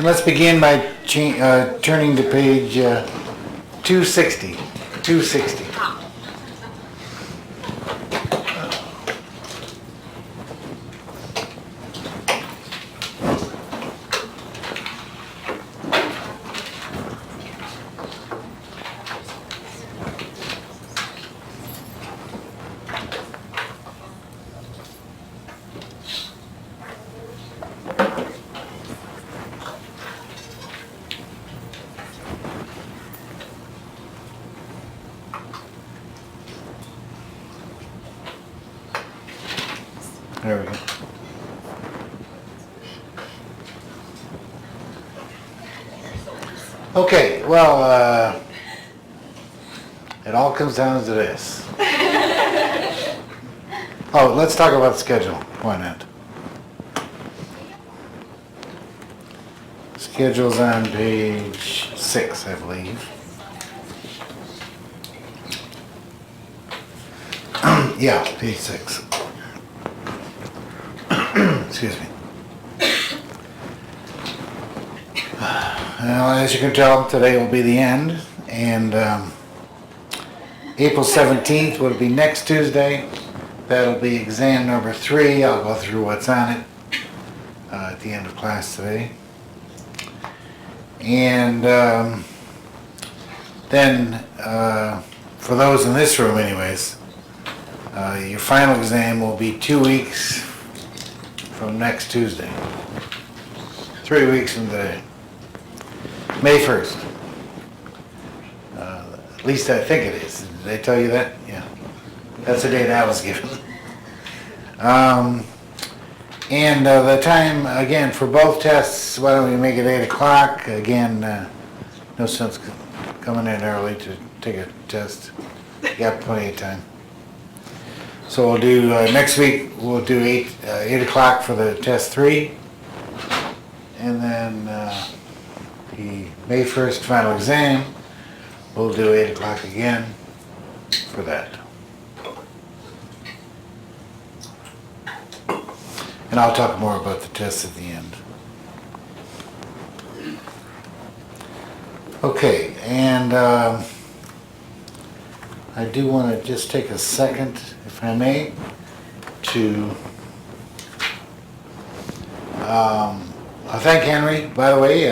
And let's begin by turning to page 260. 260. There we go. Okay, well, it all comes down to this. Oh, let's talk about the schedule. Why not? Schedule's on page 6, I believe. Yeah, page 6. Excuse me. Well, as you can tell, today will be the end, and April 17th will be next Tuesday. That'll be exam number 3. I'll go through what's on it at the end of class today. And then, for those in this room anyways, your final exam will be 2 weeks from next Tuesday. 3 weeks from today. May 1st. At least I think it is. Did they tell you that? Yeah. That's the date I was given. And the time, again, for both tests, why don't we make it 8 o'clock? Again, no sense coming in early to take a test. You got plenty of time. So we'll do, next week, we'll do 8 o'clock for the test 3. And then the May 1st final exam, we'll do 8 o'clock again for that. And I'll talk more about the tests at the end. Okay, and I do want to just take a second, if I may, to thank Henry, by the way,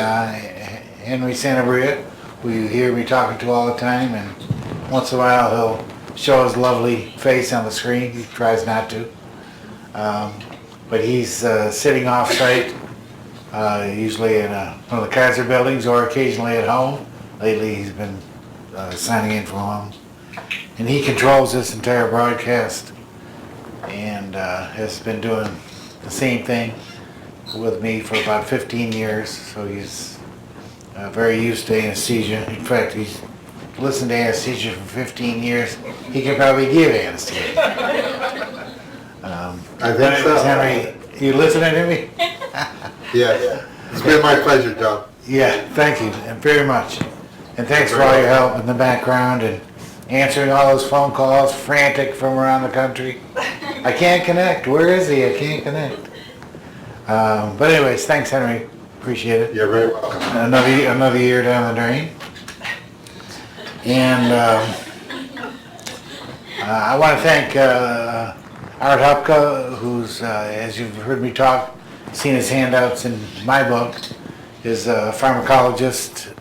Henry Santabria, who you hear me talking to all the time, and once in a while he'll show his lovely face on the screen. He tries not to. But he's sitting off-site, usually in one of the Kaiser buildings or occasionally at home. Lately he's been signing in from home. And he controls this entire broadcast and has been doing the same thing with me for about 15 years. So he's very used to anesthesia. In fact, he's listened to anesthesia for 15 years. He can probably give anesthesia. I think so. Henry, you listening to me? Yes. It's been my pleasure, John. Yeah, thank you very much. And thanks for all your help in the background and answering all those phone calls, frantic from around the country. I can't connect. Where is he? I can't connect. But anyways, thanks, Henry. Appreciate it. You're very welcome. Another year down the drain. And I want to thank Art Hupka, who's, as you've heard me talk, seen his handouts in my book, is a pharmacologist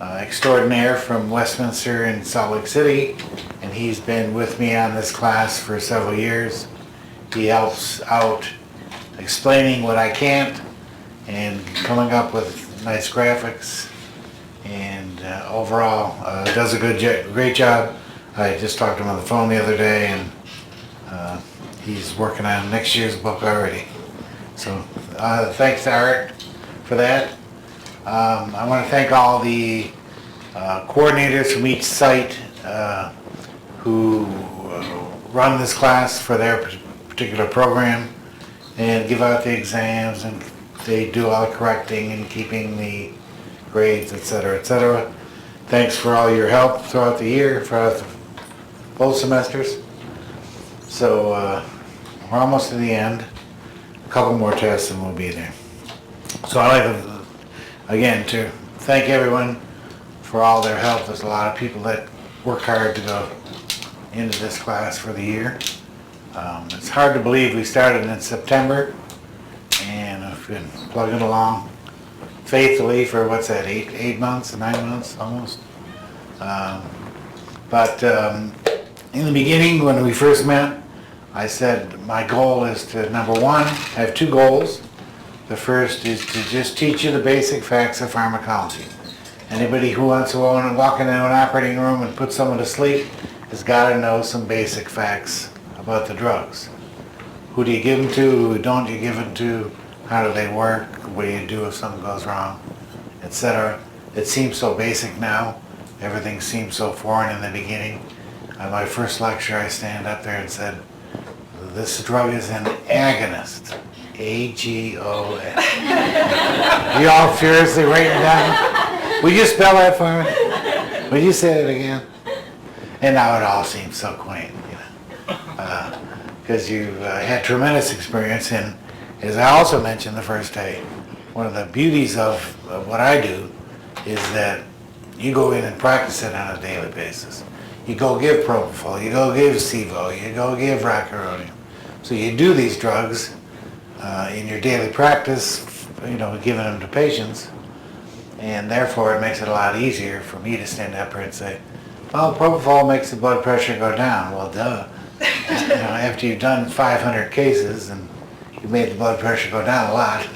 extraordinaire from Westminster in Salt Lake City, and he's been with me on this class for several years. He helps out explaining what I can't and coming up with nice graphics, and overall does a great job. I just talked to him on the phone the other day, and he's working on next year's book already. So thanks to Art for that. I want to thank all the coordinators from each site who run this class for their particular program and give out the exams, and they do all the correcting and keeping the grades, etc., etc. Thanks for all your help throughout the year, throughout both semesters. So we're almost to the end. A couple more tests and we'll be there. So I'd like to again, to thank everyone for all their help. There's a lot of people that work hard to go into this class for the year. It's hard to believe we started in September, and I've been plugging along faithfully for, what's that, 8 months, 9 months almost. But in the beginning, when we first met, I said my goal is to, number one, I have 2 goals. The first is to just teach you the basic facts of pharmacology. Anybody who wants to walk into an operating room and put someone to sleep has got to know some basic facts about the drugs. Who do you give them to? Who don't you give them to? How do they work? What do you do if something goes wrong? Etc. It seems so basic now. Everything seemed so foreign in the beginning. On my first lecture, I stand up there and said, this drug is an agonist. A-G-O-N. You all furiously writing down? Will you spell that for me? Will you say it again? And now it all seems so quaint, because you've had tremendous experience. And as I also mentioned the first day, one of the beauties of what I do is that you go in and practice it on a daily basis. You go give propofol, you go give Sevo, you go give rocuronium. So you do these drugs in your daily practice, giving them to patients, and therefore it makes it a lot easier for me to stand up here and say, well, propofol makes the blood pressure go down. Well, duh. After you've done 500 cases and you made the blood pressure go down a lot,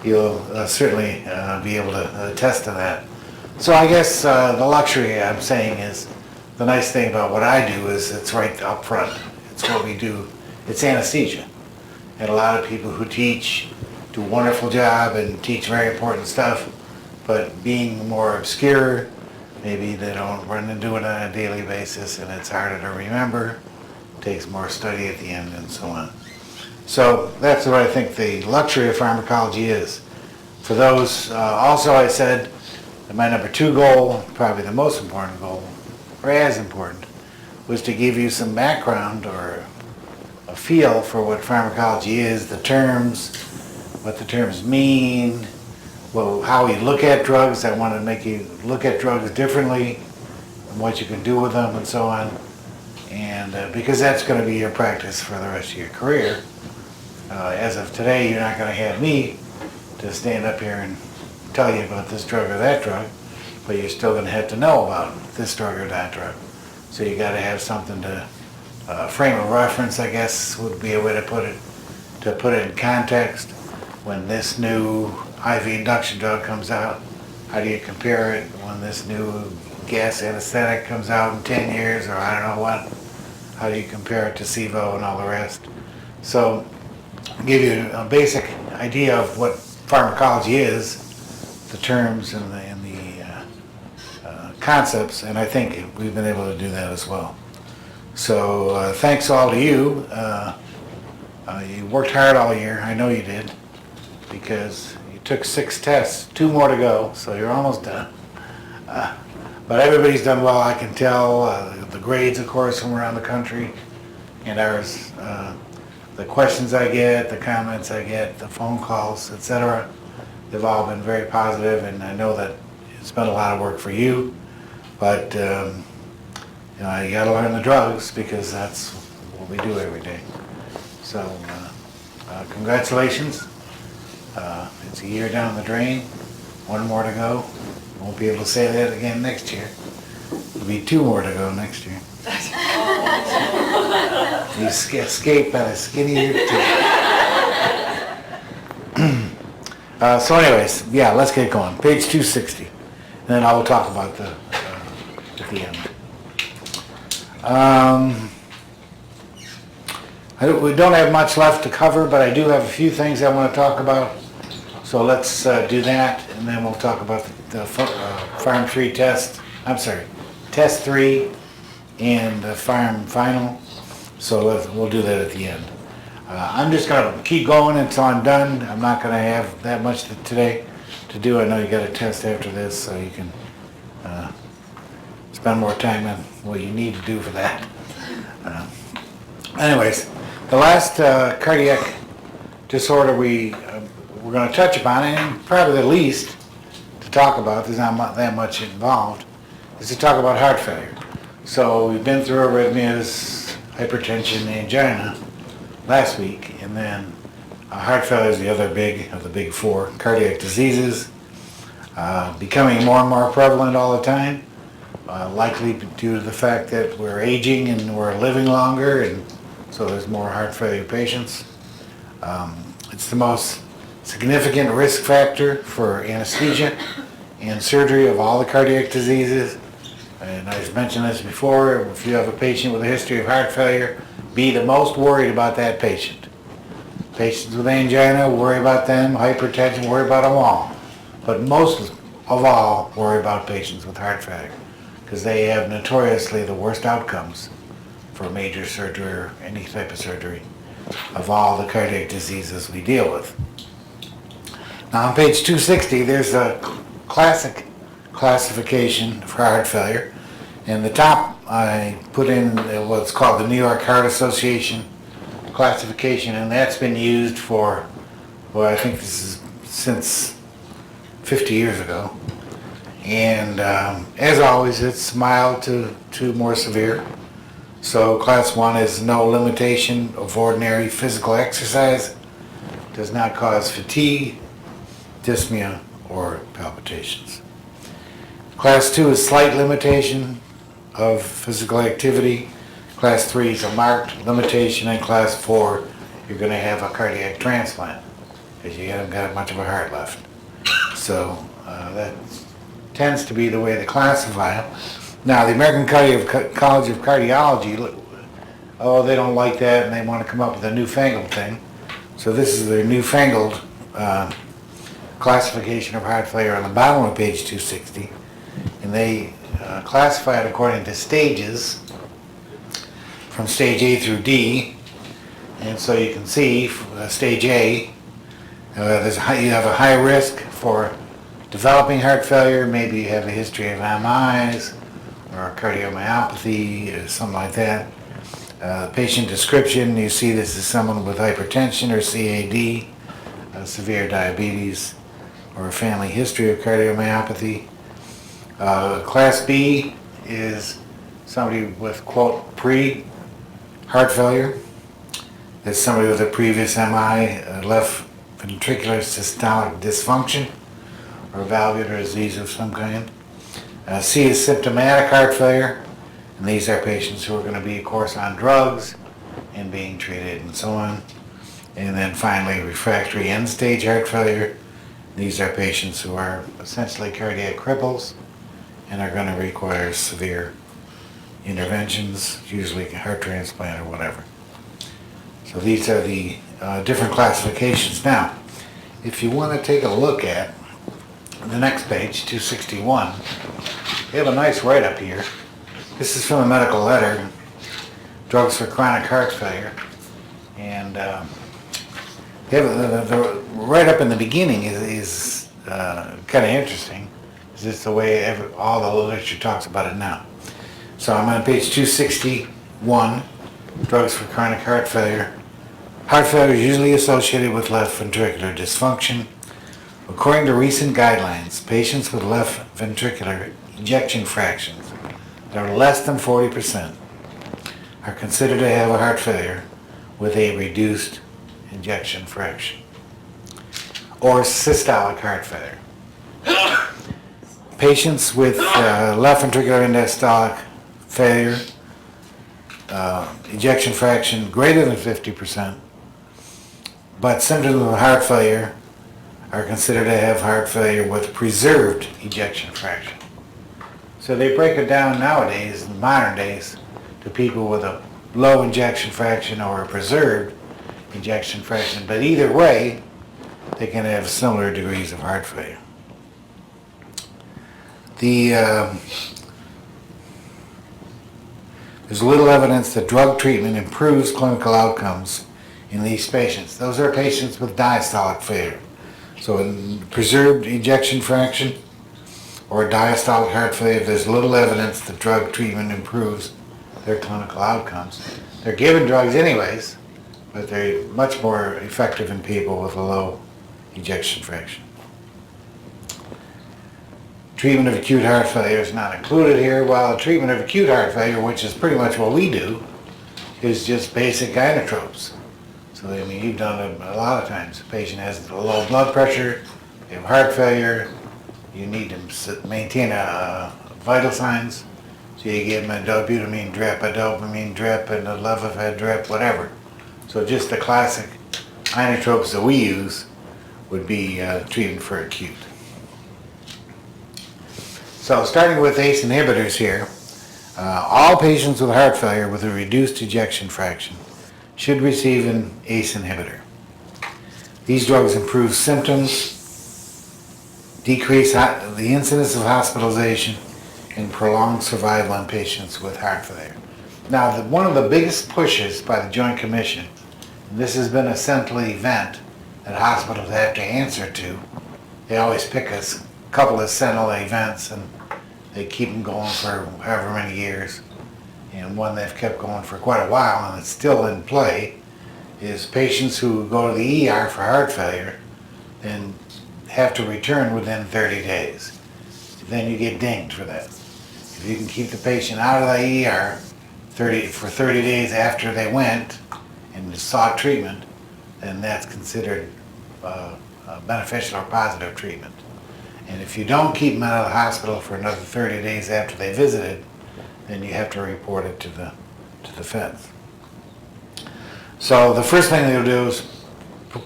you'll certainly be able to attest to that. So I guess the luxury I'm saying is, the nice thing about what I do is it's right up front. It's what we do. It's anesthesia. And a lot of people who teach do a wonderful job and teach very important stuff, but being more obscure, maybe they don't run into it on a daily basis, and it's harder to remember, takes more study at the end, and so on. So that's what I think the luxury of pharmacology is. For those, also I said that my number 2 goal, probably the most important goal, or as important, was to give you some background or a feel for what pharmacology is, the terms, what the terms mean, well, how we look at drugs. I want to make you look at drugs differently and what you can do with them and so on. And because that's going to be your practice for the rest of your career. As of today, you're not going to have me to stand up here and tell you about this drug or that drug, but you're still going to have to know about this drug or that drug. So you got to have something to frame of reference, I guess would be a way to put it in context. When this new IV induction drug comes out, how do you compare it when this new gas anesthetic comes out in 10 years, or I don't know what? How do you compare it to Sevo and all the rest? So give you a basic idea of what pharmacology is, the terms and the concepts, and I think we've been able to do that as well. So thanks all to you. You worked hard all year, I know you did, because you took 6 tests, 2 more to go, so you're almost done. But everybody's done well, I can tell. The grades, of course, from around the country, and ours, the questions I get, the comments I get, the phone calls, etc., they've all been very positive, and I know that it's been a lot of work for you, but you got to learn the drugs because that's what we do every day. So congratulations. It's a year down the drain, 1 more to go. Won't be able to say that again next year. There'll be 2 more to go next year. You escaped by the skin of your teeth. So anyways, yeah, let's get going. Page 260. And then I will talk about at the end. We don't have much left to cover, but I do have a few things I want to talk about. So let's do that, and then we'll talk about the Farm 3 test. I'm sorry, Test 3 and the Farm Final. So we'll do that at the end. I'm just going to keep going until I'm done. I'm not going to have that much today to do. I know you got a test after this, so you can spend more time on what you need to do for that. Anyways, the last cardiac disorder we we're going to touch upon, and probably the least to talk about, there's not that much involved, is to talk about heart failure. So we've been through arrhythmias, hypertension, angina last week, and then heart failure is the other big of the big four. Cardiac diseases, becoming more and more prevalent all the time, likely due to the fact that we're aging and we're living longer, and so there's more heart failure patients. It's the most significant risk factor for anesthesia and surgery of all the cardiac diseases. And I've mentioned this before, if you have a patient with a history of heart failure, be the most worried about that patient. Patients with angina, worry about them. Hypertension, worry about them all. But most of all, worry about patients with heart failure, because they have notoriously the worst outcomes for major surgery or any type of surgery of all the cardiac diseases we deal with. Now on page 260, there's a classic classification for heart failure. In the top, I put in what's called the New York Heart Association classification, and that's been used for, well, I think this is since 50 years ago. And as always, it's mild to more severe. So class 1 is no limitation of ordinary physical exercise, does not cause fatigue, dyspnea, or palpitations. Class 2 is slight limitation of physical activity. Class 3 is a marked limitation, and class 4, you're going to have a cardiac transplant because you haven't got much of a heart left. So that tends to be the way they classify them. Now, the American College of Cardiology, oh, they don't like that, and they want to come up with a newfangled thing. So this is their newfangled classification of heart failure on the bottom of page 260. And they classify it according to stages, from stage A through D. And so you can see stage A, you have a high risk for developing heart failure. Maybe you have a history of MIs or cardiomyopathy or something like that. Patient description, you see this is someone with hypertension or CAD, severe diabetes, or a family history of cardiomyopathy. Class B is somebody with, quote, pre-heart failure. There's somebody with a previous MI, left ventricular systolic dysfunction, or valvular disease of some kind. C is symptomatic heart failure, and these are patients who are going to be, of course, on drugs and being treated and so on. And then finally, refractory end-stage heart failure. These are patients who are essentially cardiac cripples and are going to require severe interventions, usually heart transplant or whatever. So these are the different classifications. Now, if you want to take a look at the next page, 261, we have a nice write-up here. This is from a medical letter, Drugs for Chronic Heart Failure. And they have the write-up in the beginning is kind of interesting. It's just the way all the literature talks about it now. So I'm on page 261, Drugs for Chronic Heart Failure. Heart failure is usually associated with left ventricular dysfunction. According to recent guidelines, patients with left ventricular ejection fractions that are less than 40% are considered to have a heart failure with a reduced ejection fraction, or systolic heart failure. Patients with left ventricular end-diastolic failure, ejection fraction greater than 50%, but symptoms of heart failure are considered to have heart failure with preserved ejection fraction. So they break it down nowadays, in modern days, to people with a low ejection fraction or a preserved ejection fraction. But either way, they can have similar degrees of heart failure. There's little evidence that drug treatment improves clinical outcomes in these patients. Those are patients with diastolic failure. So in preserved ejection fraction or diastolic heart failure, there's little evidence that drug treatment improves their clinical outcomes. They're given drugs anyways, but they're much more effective in people with a low ejection fraction. Treatment of acute heart failure is not included here, while treatment of acute heart failure, which is pretty much what we do, is just basic inotropes. So, I mean, you've done it a lot of times. The patient has low blood pressure, they have heart failure, you need to maintain vital signs, so you give them a dobutamine drip, a dopamine drip, and a Levophed drip, whatever. So just the classic inotropes that we use would be treatment for acute. So starting with ACE inhibitors here, all patients with heart failure with a reduced ejection fraction should receive an ACE inhibitor. These drugs improve symptoms, decrease the incidence of hospitalization, and prolong survival in patients with heart failure. Now, one of the biggest pushes by the Joint Commission, and this has been a central event that hospitals have to answer to, they always pick a couple of sentinel events and they keep them going for however many years. And one they've kept going for quite a while and it's still in play is patients who go to the ER for heart failure and have to return within 30 days. Then you get dinged for that. If you can keep the patient out of the ER for 30 days after they went and sought treatment, then that's considered beneficial or positive treatment. And if you don't keep them out of the hospital for another 30 days after they visited, then you have to report it to the feds. So the first thing they'll do is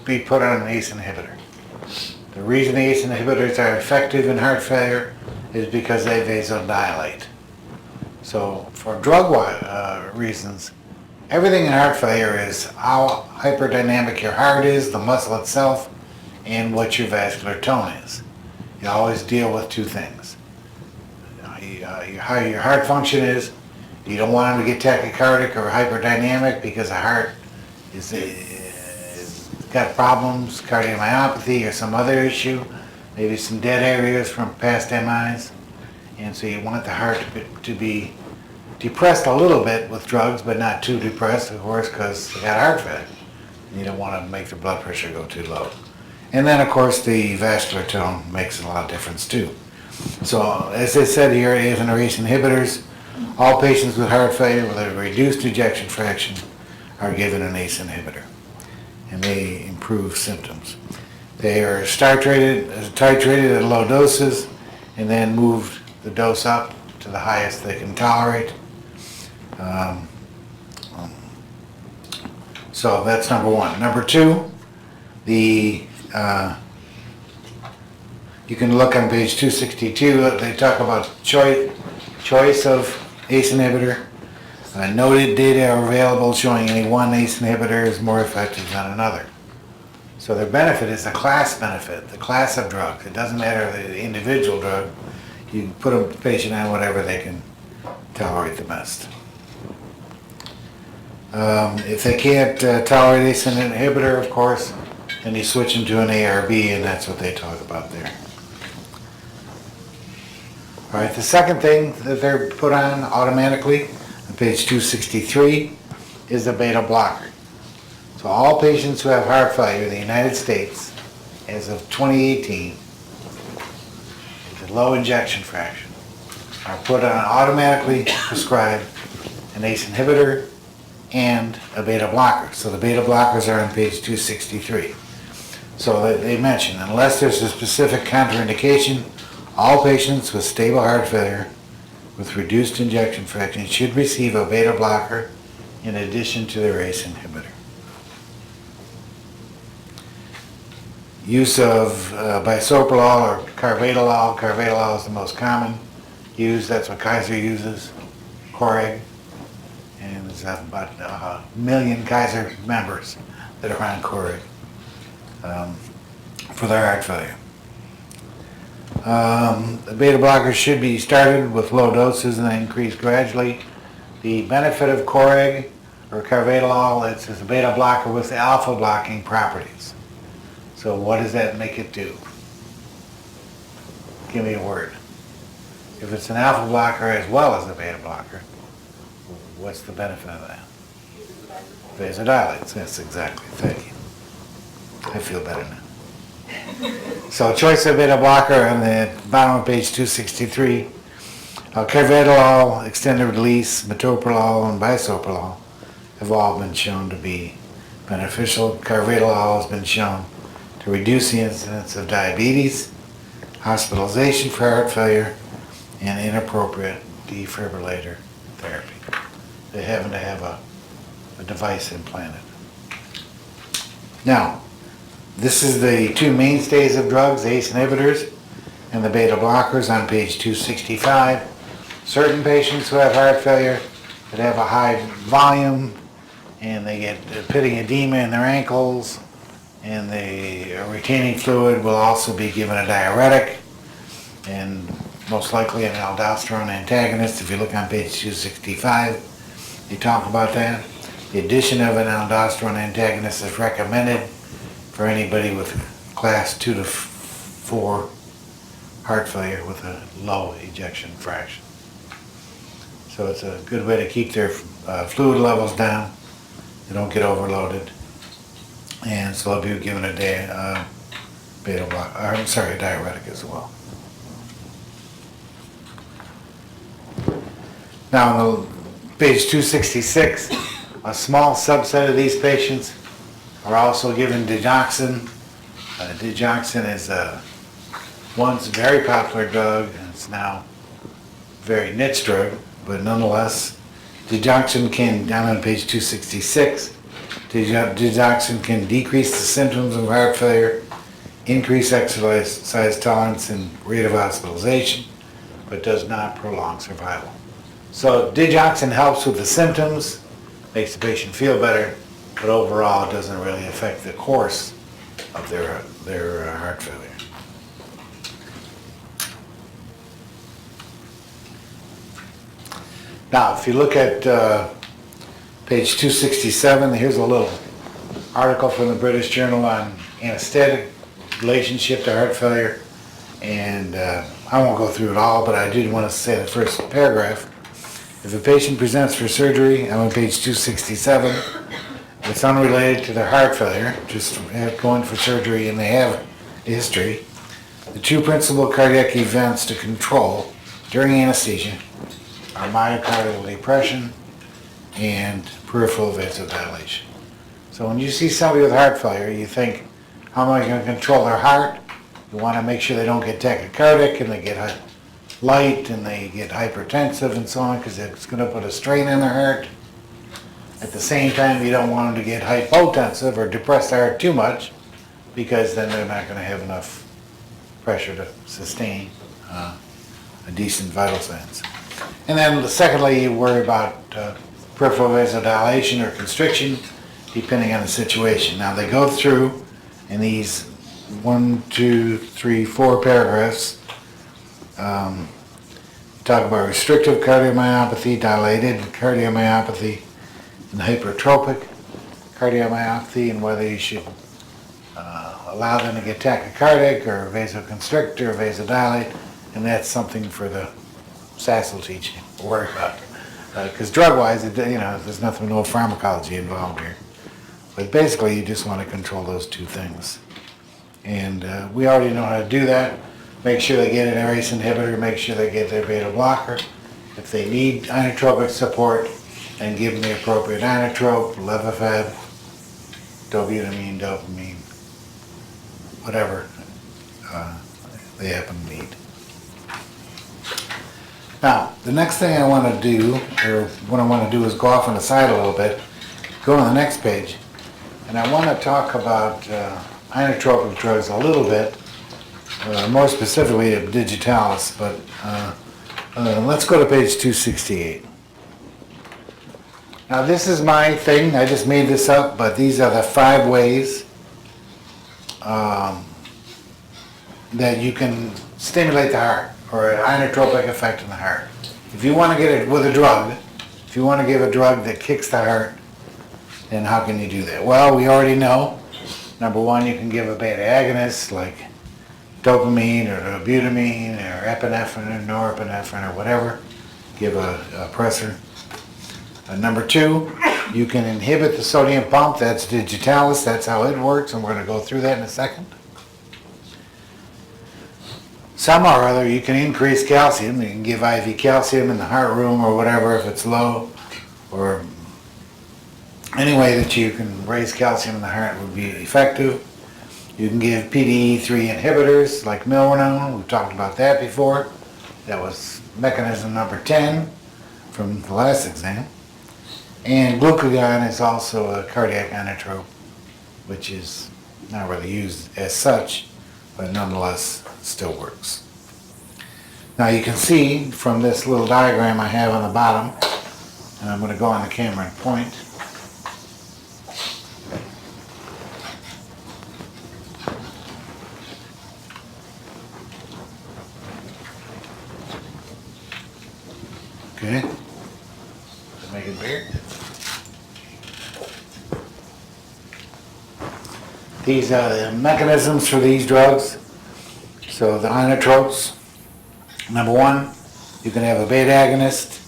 be put on an ACE inhibitor. The reason ACE inhibitors are effective in heart failure is because they vasodilate. So for drug reasons, everything in heart failure is how hyperdynamic your heart is, the muscle itself, and what your vascular tone is. You always deal with two things. How your heart function is. You don't want them to get tachycardic or hyperdynamic because the heart is got problems, cardiomyopathy or some other issue, maybe some dead areas from past MIs. And so you want the heart to be depressed a little bit with drugs, but not too depressed, of course, because they got heart failure. You don't want to make the blood pressure go too low. And then, of course, the vascular tone makes a lot of difference, too. So, as I said here, ACE inhibitors, all patients with heart failure with a reduced ejection fraction are given an ACE inhibitor, and they improve symptoms. They are titrated at low doses, and then move the dose up to the highest they can tolerate. So that's number one. Number two, you can look on page 262, they talk about choice of ACE inhibitor. Noted data are available showing any one ACE inhibitor is more effective than another. So their benefit is the class benefit, the class of drugs. It doesn't matter the individual drug. You put a patient on whatever they can tolerate the best. If they can't tolerate ACE inhibitor, of course, then you switch them to an ARB, and that's what they talk about there. All right, the second thing that they're put on automatically on page 263 is a beta blocker. So all patients who have heart failure in the United States as of 2018 with a low ejection fraction are put on automatically prescribed an ACE inhibitor and a beta blocker. So the beta blockers are on page 263. So they mention, unless there's a specific contraindication, all patients with stable heart failure with reduced ejection fraction should receive a beta blocker in addition to their ACE inhibitor. Use of bisoprolol or carvedilol. Carvedilol is the most common used. That's what Kaiser uses. Coreg. And there's about 1 million Kaiser members that are on Coreg for their heart failure. The beta blockers should be started with low doses and then increase gradually. The benefit of Coreg or carvedilol is a beta blocker with alpha blocking properties. So what does that make it do? Give me a word. If it's an alpha blocker as well as a beta blocker, what's the benefit of that? Vasodilates. Yes, exactly. Thank you. I feel better now. So choice of beta blocker on the bottom of page 263. Carvedilol, extended release, metoprolol, and bisoprolol have all been shown to be beneficial. Carvedilol has been shown to reduce the incidence of diabetes, hospitalization for heart failure, and inappropriate defibrillator therapy. They happen to have a device implanted. Now, this is the two mainstays of drugs, ACE inhibitors and the beta blockers on page 265. Certain patients who have heart failure that have a high volume and they get pitting edema in their ankles and the retaining fluid will also be given a diuretic and most likely an aldosterone antagonist. If you look on page 265, they talk about that. The addition of an aldosterone antagonist is recommended for anybody with class 2 to 4 heart failure with a low ejection fraction. So it's a good way to keep their fluid levels down. They don't get overloaded. And so they'll be given a diuretic as well. Now on page 266, a small subset of these patients are also given digoxin. Digoxin is a once very popular drug, and it's now a very niche drug, but nonetheless, digoxin can, down on page 266, digoxin can decrease the symptoms of heart failure, increase exercise tolerance and rate of hospitalization, but does not prolong survival. So digoxin helps with the symptoms, makes the patient feel better, but overall it doesn't really affect the course of their heart failure. Now, if you look at page 267, here's a little article from the British Journal on anesthetic relationship to heart failure. And I won't go through it all, but I did want to say the first paragraph. If a patient presents for surgery, I'm on page 267, it's unrelated to their heart failure, just going for surgery and they have a history. The two principal cardiac events to control during anesthesia are myocardial depression and peripheral vasodilation. So when you see somebody with heart failure, you think, how am I going to control their heart? You want to make sure they don't get tachycardic and they get light and they get hypertensive and so on, because it's going to put a strain on their heart. At the same time, you don't want them to get hypotensive or depress the heart too much, because then they're not going to have enough pressure to sustain a decent vital signs. And then secondly, you worry about peripheral vasodilation or constriction, depending on the situation. Now they go through in these 1, 2, 3, 4 paragraphs, talk about restrictive cardiomyopathy, dilated cardiomyopathy, and hypertrophic cardiomyopathy, and whether you should allow them to get tachycardic or vasoconstrict or vasodilate, and that's something for the SAS will teach you to worry about. Because drug-wise, there's no pharmacology involved here. But basically, you just want to control those two things. And we already know how to do that. Make sure they get an ACE inhibitor, make sure they get their beta blocker. If they need inotropic support, then give them the appropriate inotrope, levofab, dobutamine, dopamine, whatever they happen to need. Now, the next thing I want to do, or what I want to do is go off on the side a little bit, go to the next page, and I want to talk about inotropic drugs a little bit, more specifically of Digitalis, but let's go to page 268. Now this is my thing, I just made this up, but these are the 5 ways that you can stimulate the heart, or an inotropic effect in the heart. If you want to get it with a drug, if you want to give a drug that kicks the heart, then how can you do that? Well, we already know. Number 1, you can give a beta agonist like dopamine or dobutamine or epinephrine or norepinephrine or whatever. Give a pressor. Number 2, you can inhibit the sodium pump. That's Digitalis. That's how it works, and we're going to go through that in a second. somehow or other you can increase calcium. You can give IV calcium in the heart room or whatever if it's low, or any way that you can raise calcium in the heart would be effective. You can give PDE3 inhibitors like milrinone. We've talked about that before. That was mechanism number 10 from the last exam. And glucagon is also a cardiac inotrope, which is not really used as such, but nonetheless still works. Now you can see from this little diagram I have on the bottom, and I'm going to go on the camera and point. Okay, to make it bigger. These are the mechanisms for these drugs. So the inotropes, number one, you can have a beta agonist.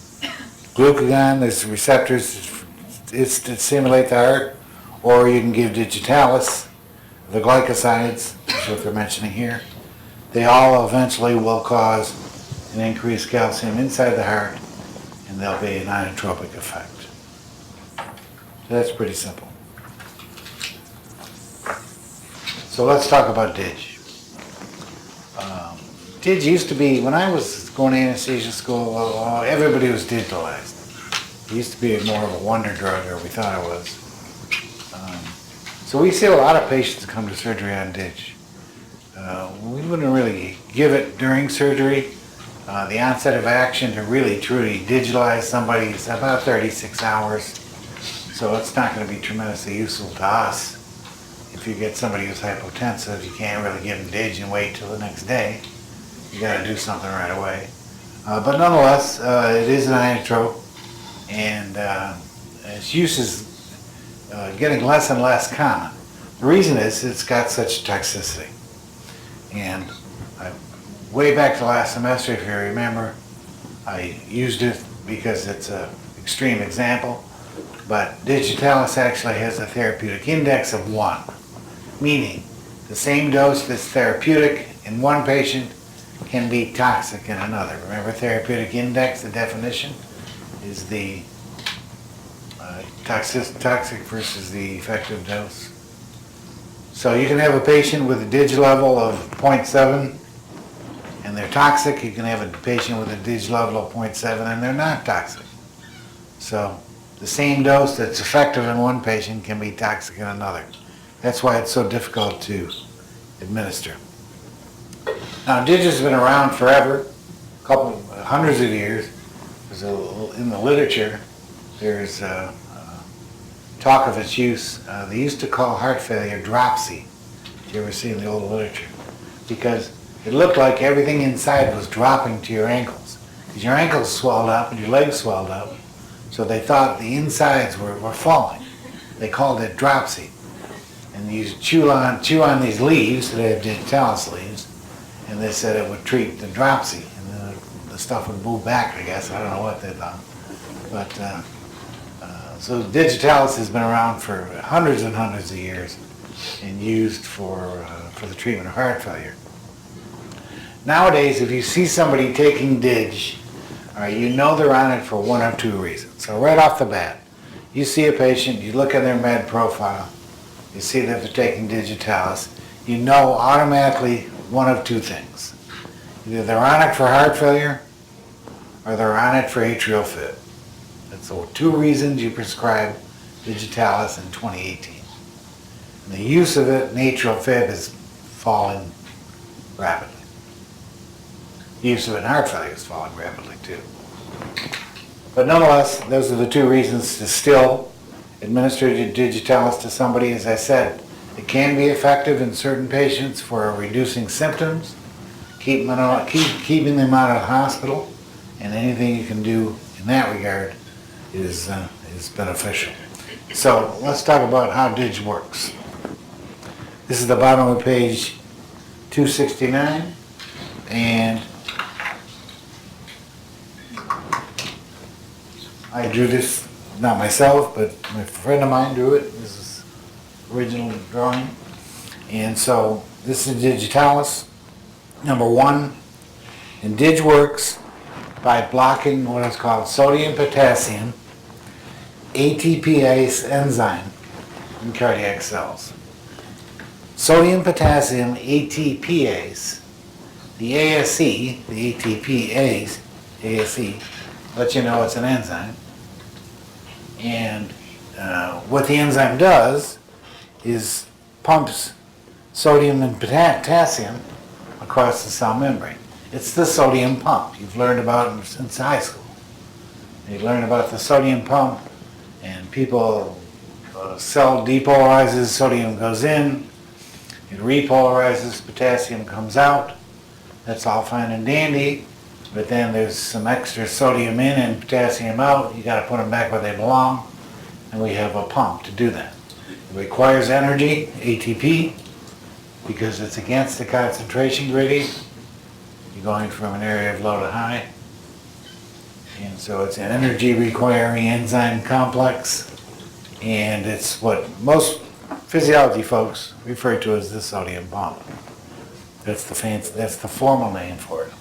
Glucagon, there's receptors to stimulate the heart, or you can give Digitalis, the glycosides, which is what they're mentioning here. They all eventually will cause an increased calcium inside the heart, and there'll be an inotropic effect. So that's pretty simple. So let's talk about DIG. DIG used to be, when I was going to anesthesia school, everybody was digitalized. It used to be more of a wonder drug, or we thought it was. So we see a lot of patients come to surgery on DIG. We wouldn't really give it during surgery. The onset of action to really truly digitalize somebody is about 36 hours. So it's not going to be tremendously useful to us. If you get somebody who's hypotensive, you can't really give them DIG and wait till the next day. You got to do something right away. But nonetheless, it is an inotrope, and its use is getting less and less common. The reason is it's got such toxicity. And way back to last semester, if you remember, I used it because it's an extreme example, but Digitalis actually has a therapeutic index of 1, meaning the same dose that's therapeutic in one patient can be toxic in another. Remember, therapeutic index, the definition, is the toxic versus the effective dose. So you can have a patient with a DIG level of 0.7 and they're toxic. You can have a patient with a DIG level of 0.7 and they're not toxic. So the same dose that's effective in one patient can be toxic in another. That's why it's so difficult to administer. Now, DIG has been around forever, hundreds of years. In the literature, there's talk of its use. They used to call heart failure dropsy. Did you ever see in the old literature? Because it looked like everything inside was dropping to your ankles. Because your ankles swelled up and your legs swelled up, so they thought the insides were falling. They called it dropsy. And you chew on these leaves, they have Digitalis leaves, and they said it would treat the dropsy, and then the stuff would move back, I guess. I don't know what they thought. But so Digitalis has been around for hundreds and hundreds of years and used for the treatment of heart failure. Nowadays, if you see somebody taking DIG, you know they're on it for one of two reasons. So right off the bat, you see a patient, you look at their med profile, you see that they're taking Digitalis, you know automatically one of two things. Either they're on it for heart failure or they're on it for atrial fib. That's the two reasons you prescribe Digitalis in 2018. And the use of it in atrial fib is falling rapidly. The use of it in heart failure is falling rapidly too. But nonetheless, those are the two reasons to still administer Digitalis to somebody. As I said, it can be effective in certain patients for reducing symptoms, keeping them out of the hospital, and anything you can do in that regard is beneficial. So let's talk about how DIG works. This is the bottom of page 269, and I drew this, not myself, but my friend of mine drew it. This is original drawing. And so this is Digitalis. Number one, and Dig works by blocking what is called sodium potassium ATPase enzyme in cardiac cells. Sodium potassium ATPase, the ASE, the ATPase, ASE, let you know it's an enzyme. And what the enzyme does is pumps sodium and potassium across the cell membrane. It's the sodium pump. You've learned about it since high school. You learn about the sodium pump, and people, cell depolarizes, sodium goes in, it repolarizes, potassium comes out. That's all fine and dandy, but then there's some extra sodium in and potassium out. You got to put them back where they belong, and we have a pump to do that. It requires energy, ATP, because it's against the concentration gradient. You're going from an area of low to high. And so it's an energy requiring enzyme complex, and it's what most physiology folks refer to as the sodium pump. That's the formal name for it.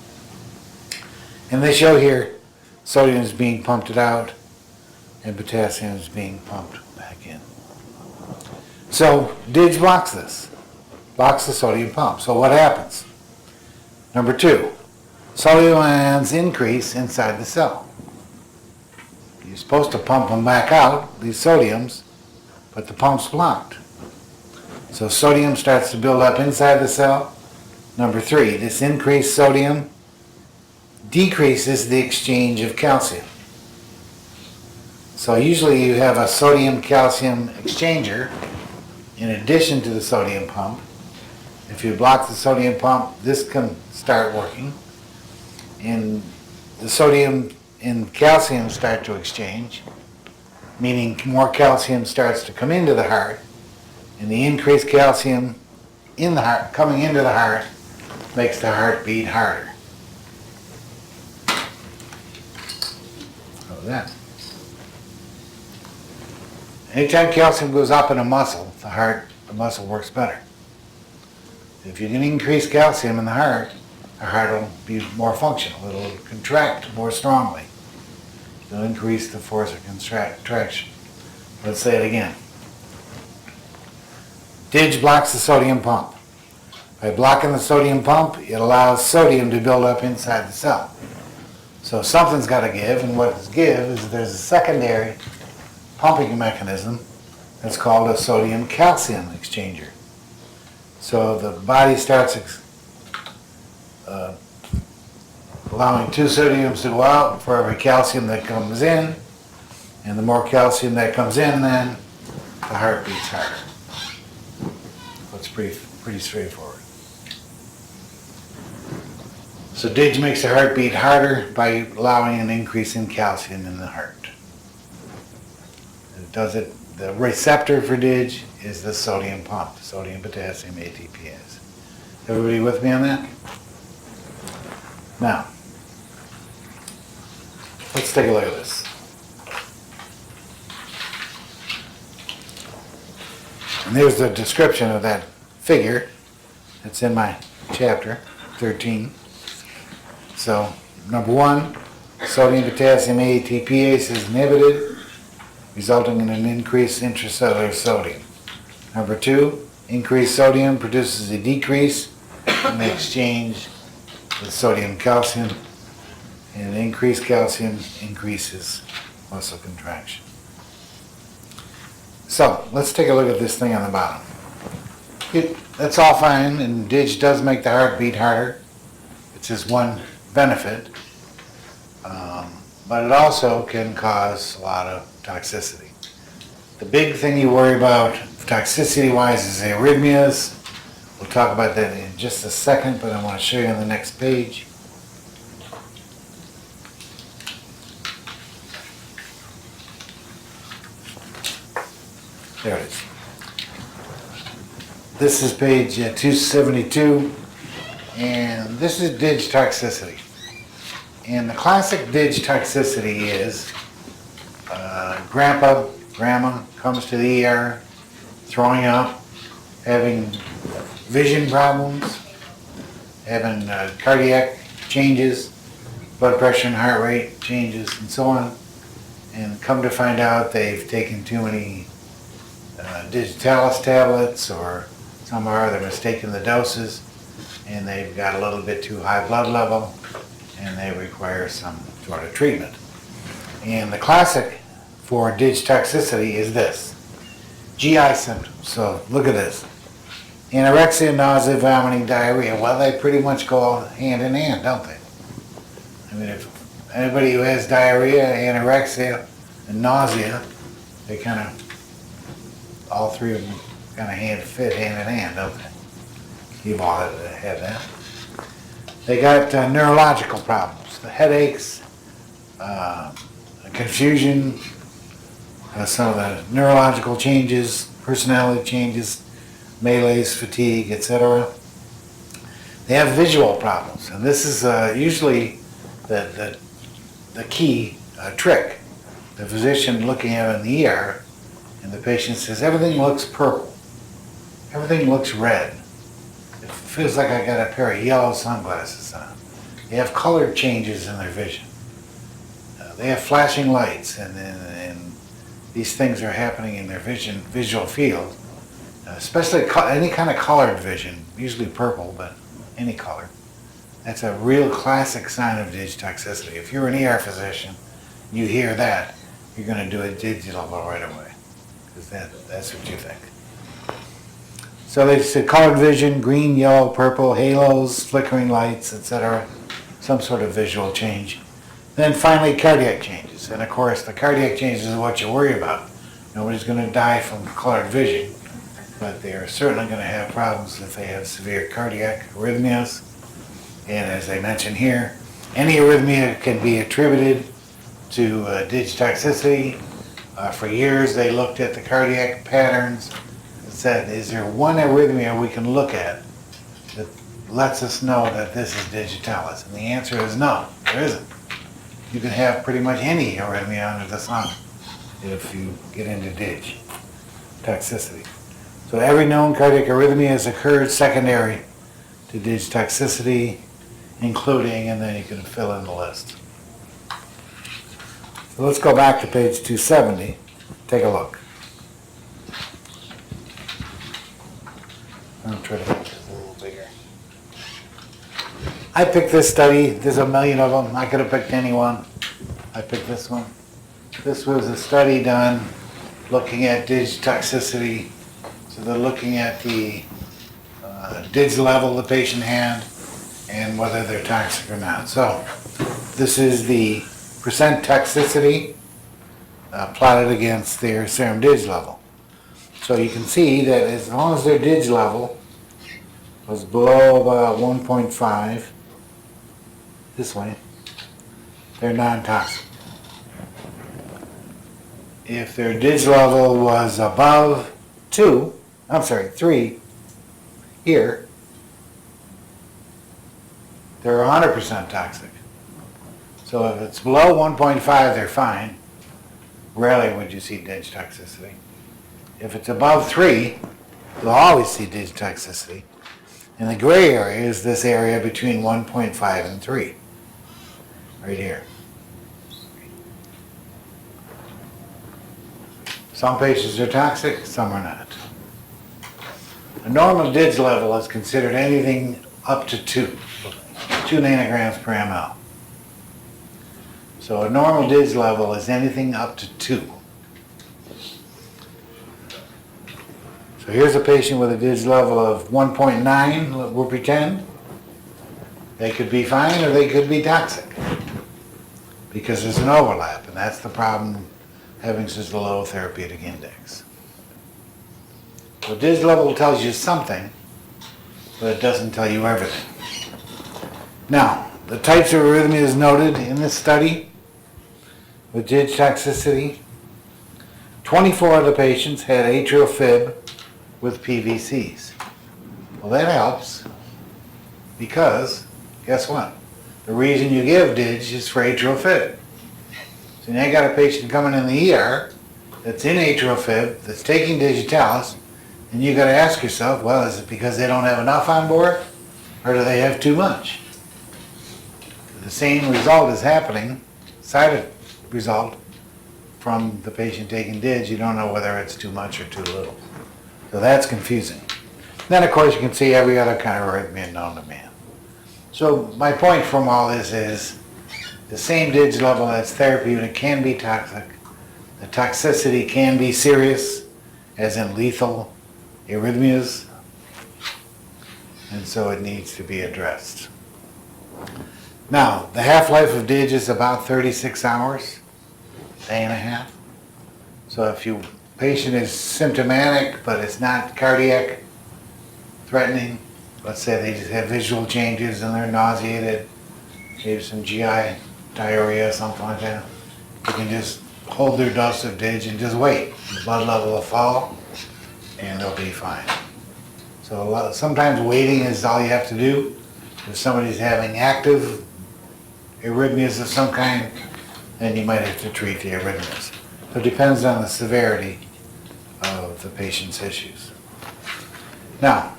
And they show here sodium is being pumped out and potassium is being pumped back in. So Dig blocks this, blocks the sodium pump. So what happens? Number two, sodium ions increase inside the cell. You're supposed to pump them back out, these sodiums, but the pump's blocked. So sodium starts to build up inside the cell. Number three, this increased sodium decreases the exchange of calcium. So usually you have a sodium-calcium exchanger in addition to the sodium pump. If you block the sodium pump, this can start working, and the sodium and calcium start to exchange, meaning more calcium starts to come into the heart, and the increased calcium in the heart, coming into the heart, makes the heart beat harder. So that. Anytime calcium goes up in a muscle, the muscle works better. If you can increase calcium in the heart will be more functional. It'll contract more strongly. It'll increase the force of contraction. Let's say it again. Dig blocks the sodium pump. By blocking the sodium pump, it allows sodium to build up inside the cell. So something's got to give, and what is give is there's a secondary pumping mechanism that's called a sodium-calcium exchanger. So the body starts allowing two sodiums to go out for every calcium that comes in, and the more calcium that comes in, then the heart beats harder. That's pretty straightforward. So Dig makes the heart beat harder by allowing an increase in calcium in the heart. It does it. The receptor for Dig is the sodium pump, sodium potassium ATPase. Everybody with me on that? Now, let's take a look at this. And there's the description of that figure. It's in my chapter 13. So, number one, sodium potassium ATPase is inhibited, resulting in an increased intracellular sodium. Number two, increased sodium produces a decrease in the exchange with sodium-calcium, and increased calcium increases muscle contraction. So, let's take a look at this thing on the bottom. That's all fine, and Dig does make the heart beat harder. It's just one benefit, but it also can cause a lot of toxicity. The big thing you worry about toxicity-wise is arrhythmias. We'll talk about that in just a second, but I want to show you on the next page. There it is. This is page 272, and this is Dig toxicity. And the classic Dig toxicity is grandma comes to the ER, throwing up, having vision problems, having cardiac changes, blood pressure and heart rate changes and so on. And come to find out they've taken too many Digitalis tablets, or somehow or other mistaken the doses, and they've got a little bit too high blood level, and they require some sort of treatment. And the classic for digitoxicity is this: GI symptoms. So look at this: anorexia, nausea, vomiting, diarrhea. Well, they pretty much go hand in hand, don't they? I mean, if anybody who has diarrhea, anorexia, and nausea, they kind of, all three of them kind of fit hand in hand, don't they? You've all had that. They got neurological problems, the headaches, confusion, some of the neurological changes, personality changes, malaise, fatigue, etc. They have visual problems, and this is usually the key trick. The physician looking at it in the ER, and the patient says, everything looks purple, everything looks red. It feels like I got a pair of yellow sunglasses on. They have color changes in their vision. They have flashing lights, and these things are happening in their visual field, especially any kind of colored vision, usually purple, but any color. That's a real classic sign of digitoxicity. If you're an ER physician, you hear that, you're going to do a digital right away, because that's what you think. So they said colored vision, green, yellow, purple, halos, flickering lights, etc. Some sort of visual change. Then finally, cardiac changes. And of course, the cardiac changes is what you worry about. Nobody's going to die from colored vision, but they are certainly going to have problems if they have severe cardiac arrhythmias. And as I mentioned here, any arrhythmia can be attributed to digitoxicity. For years, they looked at the cardiac patterns and said, is there one arrhythmia we can look at that lets us know that this is digitalis? And the answer is no, there isn't. You can have pretty much any arrhythmia under the sun if you get into dig toxicity. So every known cardiac arrhythmia has occurred secondary to digitoxicity, including, and then you can fill in the list. So let's go back to page 270, take a look. I'll try to make this a little bigger. I picked this study. There's a million of them. I could have picked any one. I picked this one. This was a study done looking at digitoxicity. So they're looking at the dig level the patient had and whether they're toxic or not. So this is the percent toxicity plotted against their serum dig level. So you can see that as long as their dig level was below about 1.5, this way, they're non-toxic. If their dig level was above 3 here, they're 100% toxic. So if it's below 1.5, they're fine. Rarely would you see dig toxicity. If it's above 3, you'll always see dig toxicity. And the gray area is this area between 1.5 and 3, right here. Some patients are toxic, some are not. A normal dig level is considered anything up to 2 nanograms per ml. So a normal dig level is anything up to 2. So here's a patient with a dig level of 1.9, we'll pretend. They could be fine or they could be toxic because there's an overlap, and that's the problem having such a low therapeutic index. So dig level tells you something, but it doesn't tell you everything. Now, the types of arrhythmias noted in this study with dig toxicity, 24 of the patients had atrial fib with PVCs. Well, that helps because, guess what? The reason you give dig is for atrial fib. So now you got a patient coming in the ER that's in atrial fib, that's taking Digitalis, and you got to ask yourself, well, is it because they don't have enough on board, or do they have too much? The same result is happening, side result, from the patient taking DIGs. You don't know whether it's too much or too little. So that's confusing. Then, of course, you can see every other kind of arrhythmia known to man. So my point from all this is the same DIGs level that's therapeutic can be toxic. The toxicity can be serious, as in lethal arrhythmias, and so it needs to be addressed. Now, the half-life of DIG is about 36 hours, day and a half. So if your patient is symptomatic, but it's not cardiac threatening, let's say they just have visual changes and they're nauseated, maybe some GI diarrhea, something like that, you can just hold their dose of DIG and just wait. The blood level will fall and they'll be fine. So sometimes waiting is all you have to do. If somebody's having active arrhythmias of some kind, then you might have to treat the arrhythmias. So it depends on the severity of the patient's issues. Now,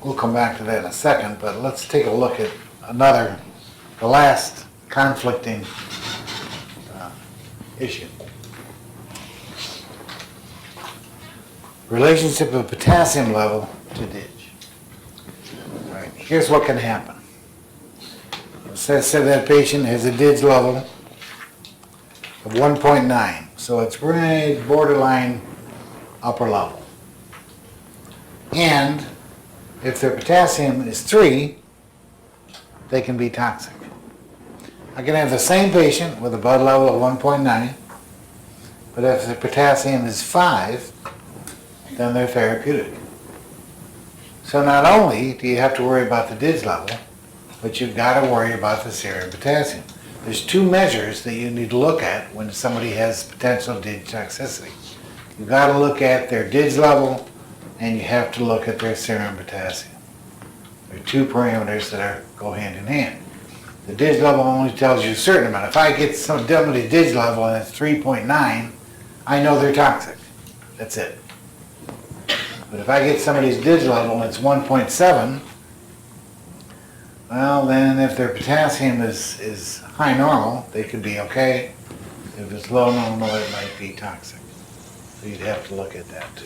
we'll come back to that in a second, but let's take a look at the last conflicting issue. Relationship of potassium level to DIG. Right. Here's what can happen. Say that patient has a DIG level of 1.9, so it's right borderline upper level. And if their potassium is 3, they can be toxic. I can have the same patient with a blood level of 1.9, but if the potassium is 5, then they're therapeutic. So not only do you have to worry about the DIG level, but you've got to worry about the serum potassium. There's 2 measures that you need to look at when somebody has potential DIG toxicity. You've got to look at their DIG level, and you have to look at their serum potassium. There are 2 parameters that go hand in hand. The DIG level only tells you a certain amount. If I get somebody's DIG level and it's 3.9, I know they're toxic. That's it. But if I get somebody's DIG level and it's 1.7, well, then if their potassium is high normal, they could be okay. If it's low normal, it might be toxic. So you'd have to look at that too.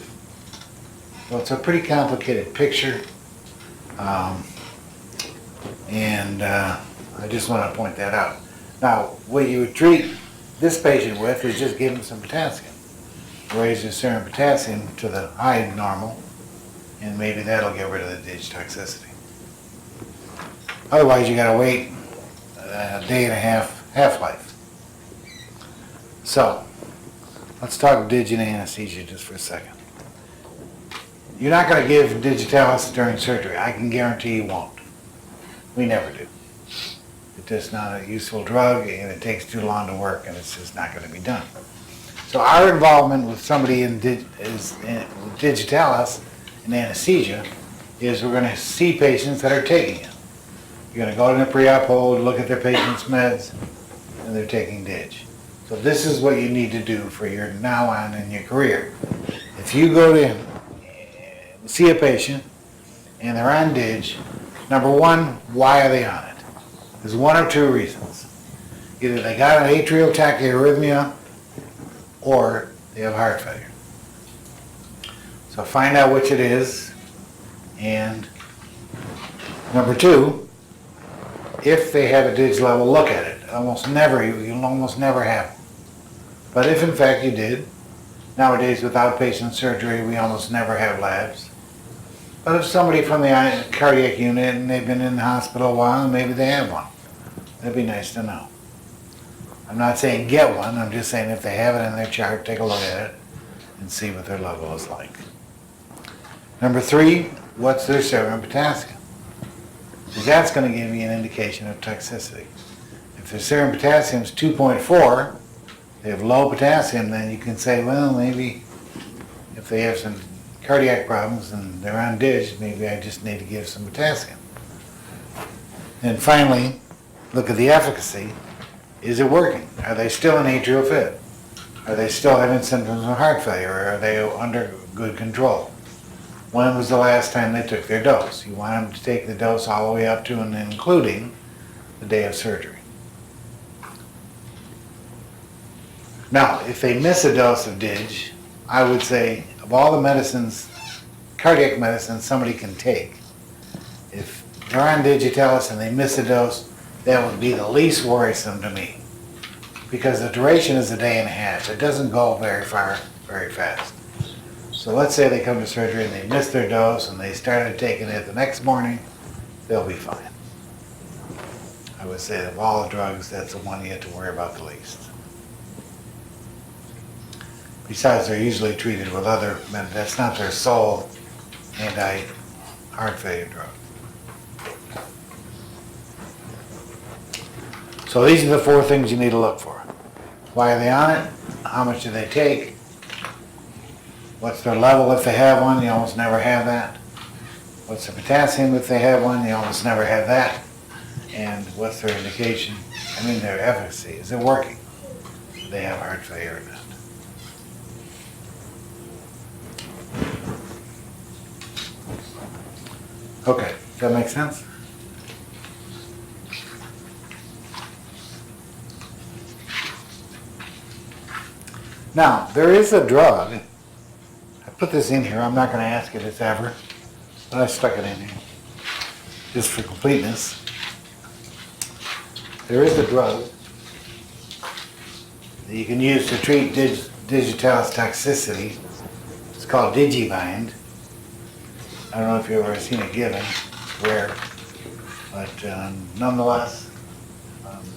So it's a pretty complicated picture. I just want to point that out. Now, what you would treat this patient with is just give him some potassium. Raise his serum potassium to the high normal, and maybe that'll get rid of the DIG toxicity. Otherwise, you got to wait a day and a half half-life. So, let's talk DIG and anesthesia just for a second. You're not going to give Digitalis during surgery. I can guarantee you won't. We never do. It's just not a useful drug, and it takes too long to work, and it's just not going to be done. So our involvement with somebody with Digitalis and anesthesia is we're going to see patients that are taking it. You're going to go in the pre-op hold, look at their patient's meds, and they're taking DIG. So this is what you need to do for your now on in your career. If you go to see a patient and they're on DIG, number one, why are they on it? There's 1 or 2 reasons. Either they got an atrial tachyarrhythmia or they have heart failure. So find out which it is. And number 2, if they have a DIG level, look at it. Almost never, you'll almost never have it. But if in fact you did, nowadays with outpatient surgery we almost never have labs. But if somebody from the cardiac unit and they've been in the hospital a while, maybe they have one. That'd be nice to know. I'm not saying get one, I'm just saying if they have it in their chart, take a look at it and see what their level is like. Number 3, what's their serum potassium? Because that's going to give you an indication of toxicity. If their serum potassium is 2.4, they have low potassium, then you can say, well, maybe if they have some cardiac problems and they're on DIG, maybe I just need to give some potassium. And finally, look at the efficacy. Is it working? Are they still in atrial fit? Are they still having symptoms of heart failure, or are they under good control? when was the last time they took their dose. You want them to take the dose all the way up to and including the day of surgery. Now, if they miss a dose of Dig, I would say of all the medicines, cardiac medicines somebody can take, if they're on Digitalis and they miss a dose, that would be the least worrisome to me. Because the duration is a day and a half. It doesn't go very far, very fast. So let's say they come to surgery and they miss their dose and they started taking it the next morning, they'll be fine. I would say of all the drugs, that's the one you have to worry about the least. Besides, they're usually treated with other, that's not their sole anti-heart failure drug. So these are the 4 things you need to look for. Why are they on it? How much do they take? What's their level if they have one? You almost never have that. What's their potassium if they have one? You almost never have that. And what's their indication? I mean their efficacy. Is it working? Do they have heart failure or not? Okay, does that make sense? Now, there is a drug, I put this in here, I'm not going to ask you this ever, but I stuck it in here, just for completeness. There is a drug that you can use to treat Digitalis toxicity. It's called Digibind. I don't know if you've ever seen it given, it's rare, but nonetheless,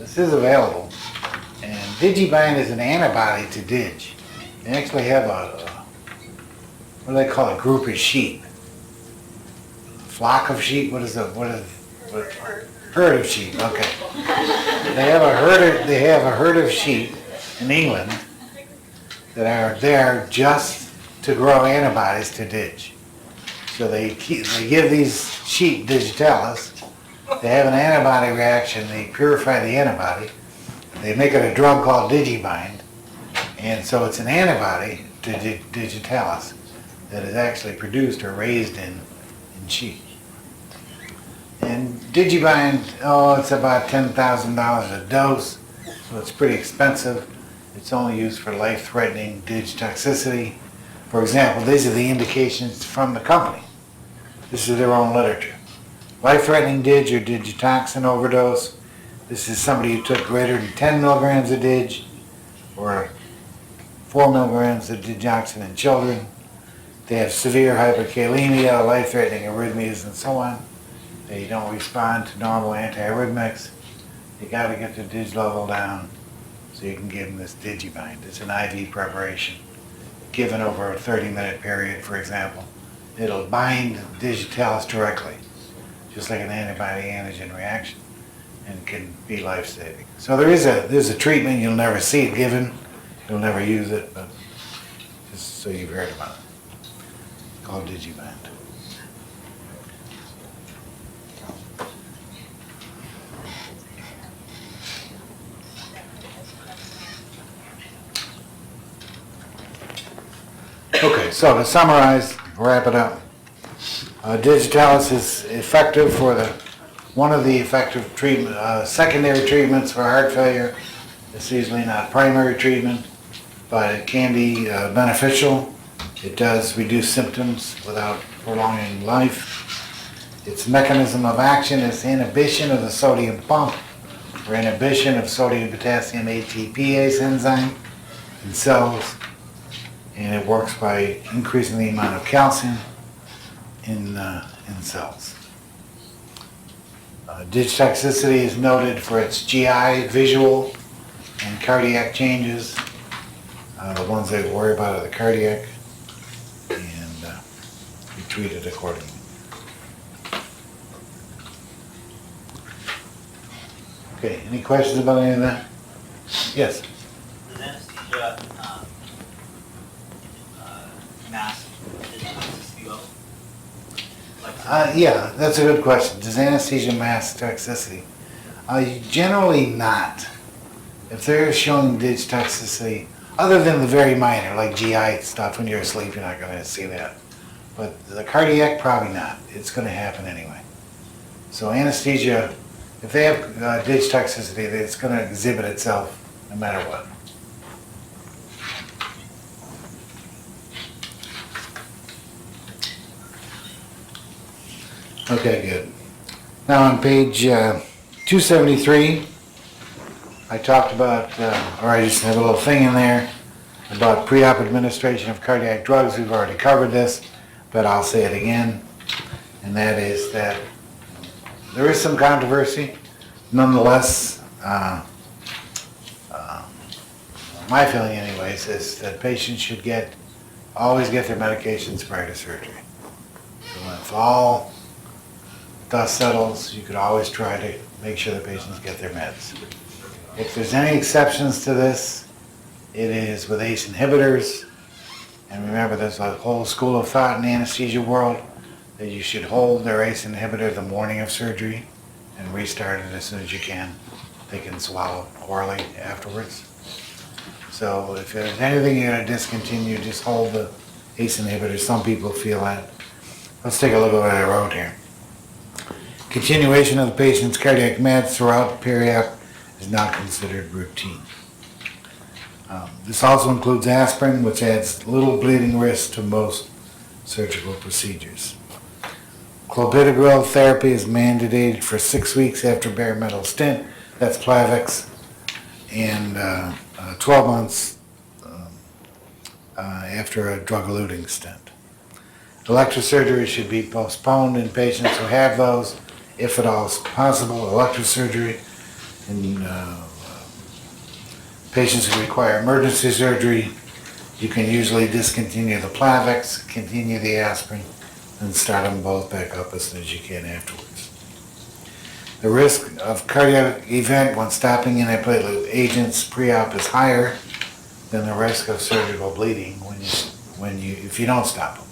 this is available. And Digibind is an antibody to Dig. They actually have what do they call it, group of sheep? Flock of sheep? What herd of sheep, okay. They have a herd of sheep in England that are there just to grow antibodies to Dig. So they give these sheep Digitalis, they have an antibody reaction, they purify the antibody, they make it a drug called Digibind, and so it's an antibody to Digitalis that is actually produced or raised in sheep. And Digibind, it's about $10,000 a dose, so it's pretty expensive. It's only used for life-threatening Dig toxicity. For example, these are the indications from the company. This is their own literature. Life-threatening Dig or digitoxin overdose. This is somebody who took greater than 10 milligrams of Dig or 4 milligrams of digoxin in children. They have severe hyperkalemia, life-threatening arrhythmias, and so on. They don't respond to normal antiarrhythmics. You got to get the Dig level down so you can give them this Digibind. It's an IV preparation given over a 30-minute period, for example. It'll bind Digitalis directly, just like an antibody-antigen reaction, and can be life-saving. So there's a treatment. You'll never see it given. You'll never use it, but just so you've heard about it. It's called Digibind. Okay, so to summarize, wrap it up. Digitalis is effective for one of the effective treatment, secondary treatments for heart failure. It's usually not primary treatment, but it can be beneficial. It does reduce symptoms without prolonging life. Its mechanism of action is inhibition of the sodium pump, or inhibition of sodium potassium ATPase enzyme in cells. And it works by increasing the amount of calcium in cells. Dig toxicity is noted for its GI, visual, and cardiac changes. The ones they worry about are the cardiac, and be treated accordingly. Okay, any questions about any of that? Yes? Does anesthesia mask the toxicity level? Yeah, that's a good question. Does anesthesia mask toxicity? Generally not. If they're showing Dig toxicity, other than the very minor, like GI stuff, when you're asleep, you're not going to see that. But the cardiac, probably not. It's going to happen anyway. So anesthesia, if they have ditch toxicity, it's going to exhibit itself no matter what. Okay, good. Now on page 273, I talked about, or I just have a little thing in there about pre-op administration of cardiac drugs. We've already covered this, but I'll say it again. And that is that there is some controversy. Nonetheless, my feeling anyways is that patients should always get their medications prior to surgery. So if all dust settles, you could always try to make sure the patients get their meds. If there's any exceptions to this, it is with ACE inhibitors. And remember, there's a whole school of thought in the anesthesia world that you should hold their ACE inhibitor the morning of surgery and restart it as soon as you can. They can swallow orally afterwards. So if there's anything you're going to discontinue, just hold the ACE inhibitor. Some people feel that. Let's take a look at what I wrote here. Continuation of the patient's cardiac meds throughout peri-op is not considered routine. This also includes aspirin, which adds little bleeding risk to most surgical procedures. Clopidogrel therapy is mandated for 6 weeks after bare metal stent, that's Plavix, and 12 months after a drug-eluting stent. Electrosurgery should be postponed in patients who have those, if at all possible. Electrosurgery in patients who require emergency surgery, you can usually discontinue the Plavix, continue the aspirin, and start them both back up as soon as you can afterwards. The risk of cardiac event when stopping antiplatelet agents pre-op is higher than the risk of surgical bleeding if you don't stop them.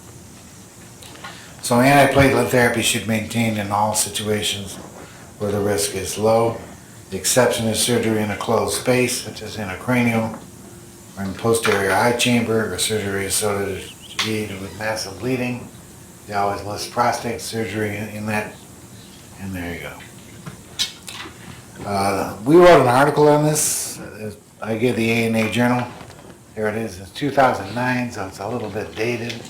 So antiplatelet therapy should be maintained in all situations where the risk is low. The exception is surgery in a closed space, such as in a cranial or in posterior eye chamber, or surgery associated with massive bleeding. They always list prostate surgery in that, and there you go. We wrote an article on this. I get the ANA Journal. There it is. It's 2009, so it's a little bit dated,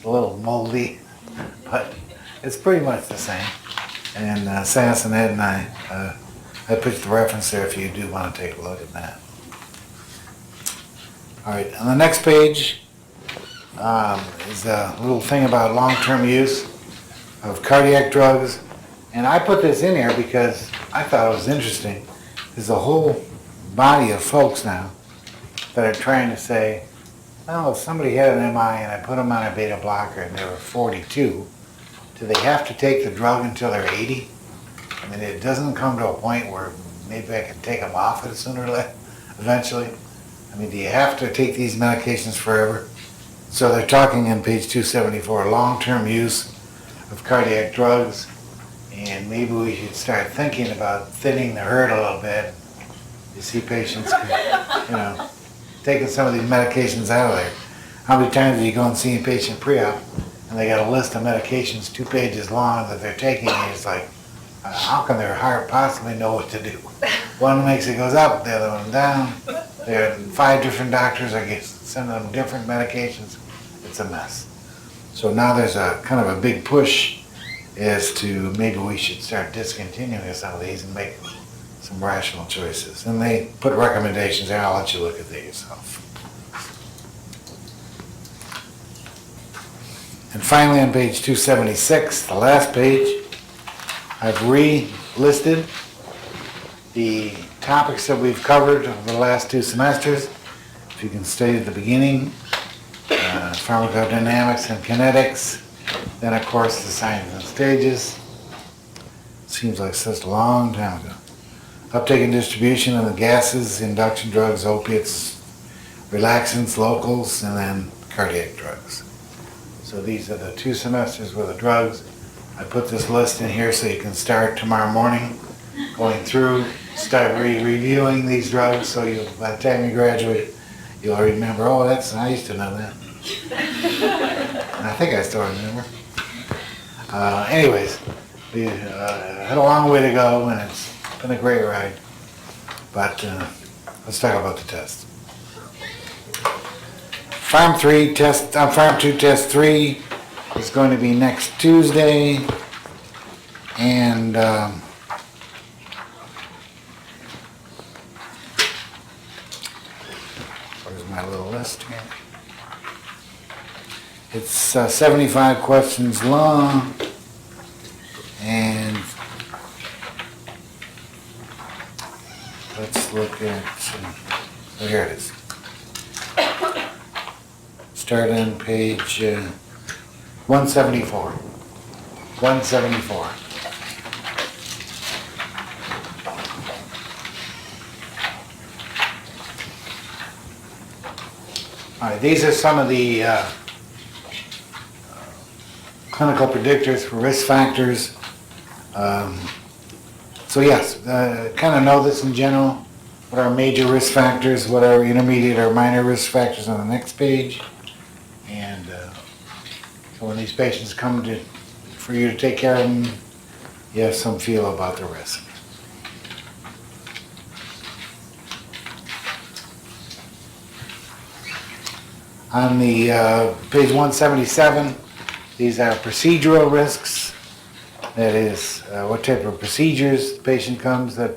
a little moldy, but it's pretty much the same. And Sass and Ed and I put the reference there if you do want to take a look at that. All right, on the next page is a little thing about long-term use of cardiac drugs. And I put this in here because I thought it was interesting. There's a whole body of folks now that are trying to say, well, if somebody had an MI and I put them on a beta blocker and they were 42, do they have to take the drug until they're 80? I mean, it doesn't come to a point where maybe I can take them off it sooner or later, eventually. I mean, do you have to take these medications forever? So they're talking on page 274, long-term use of cardiac drugs, and maybe we should start thinking about thinning the herd a little bit. You see patients, taking some of these medications out of there. How many times do you go and see a patient pre-op and they got a list of medications 2 pages long that they're taking, and it's like, how can their heart possibly know what to do? One makes it goes up, the other one down. There are 5 different doctors are sending them different medications. It's a mess. So now there's a kind of a big push as to maybe we should start discontinuing some of these and make some rational choices. And they put recommendations there. I'll let you look at these yourself. And finally on page 276, the last page, I've re-listed the topics that we've covered over the last 2 semesters. If you can stay at the beginning, pharmacodynamics and kinetics, then of course the signs and stages. Seems like such a long time ago. Uptake and distribution of the gases, induction drugs, opiates, relaxants, locals, and then cardiac drugs. So these are the 2 semesters worth of drugs. I put this list in here so you can start tomorrow morning going through, start reviewing these drugs, so by the time you graduate, you'll remember, oh, I used to know that. I think I still remember. Anyways, we had a long way to go, and it's been a great ride. But let's talk about the test. Farm 2 test 3 is going to be next Tuesday, and where's my little list here? It's 75 questions long, and let's look at, oh, here it is. Start on page 174. 174. All right, these are some of the clinical predictors for risk factors. So yes, kind of know this in general. What are major risk factors? What are intermediate or minor risk factors on the next page? And so when these patients come for you to take care of them, you have some feel about the risk. On the page 177, these are procedural risks. That is, what type of procedures the patient comes that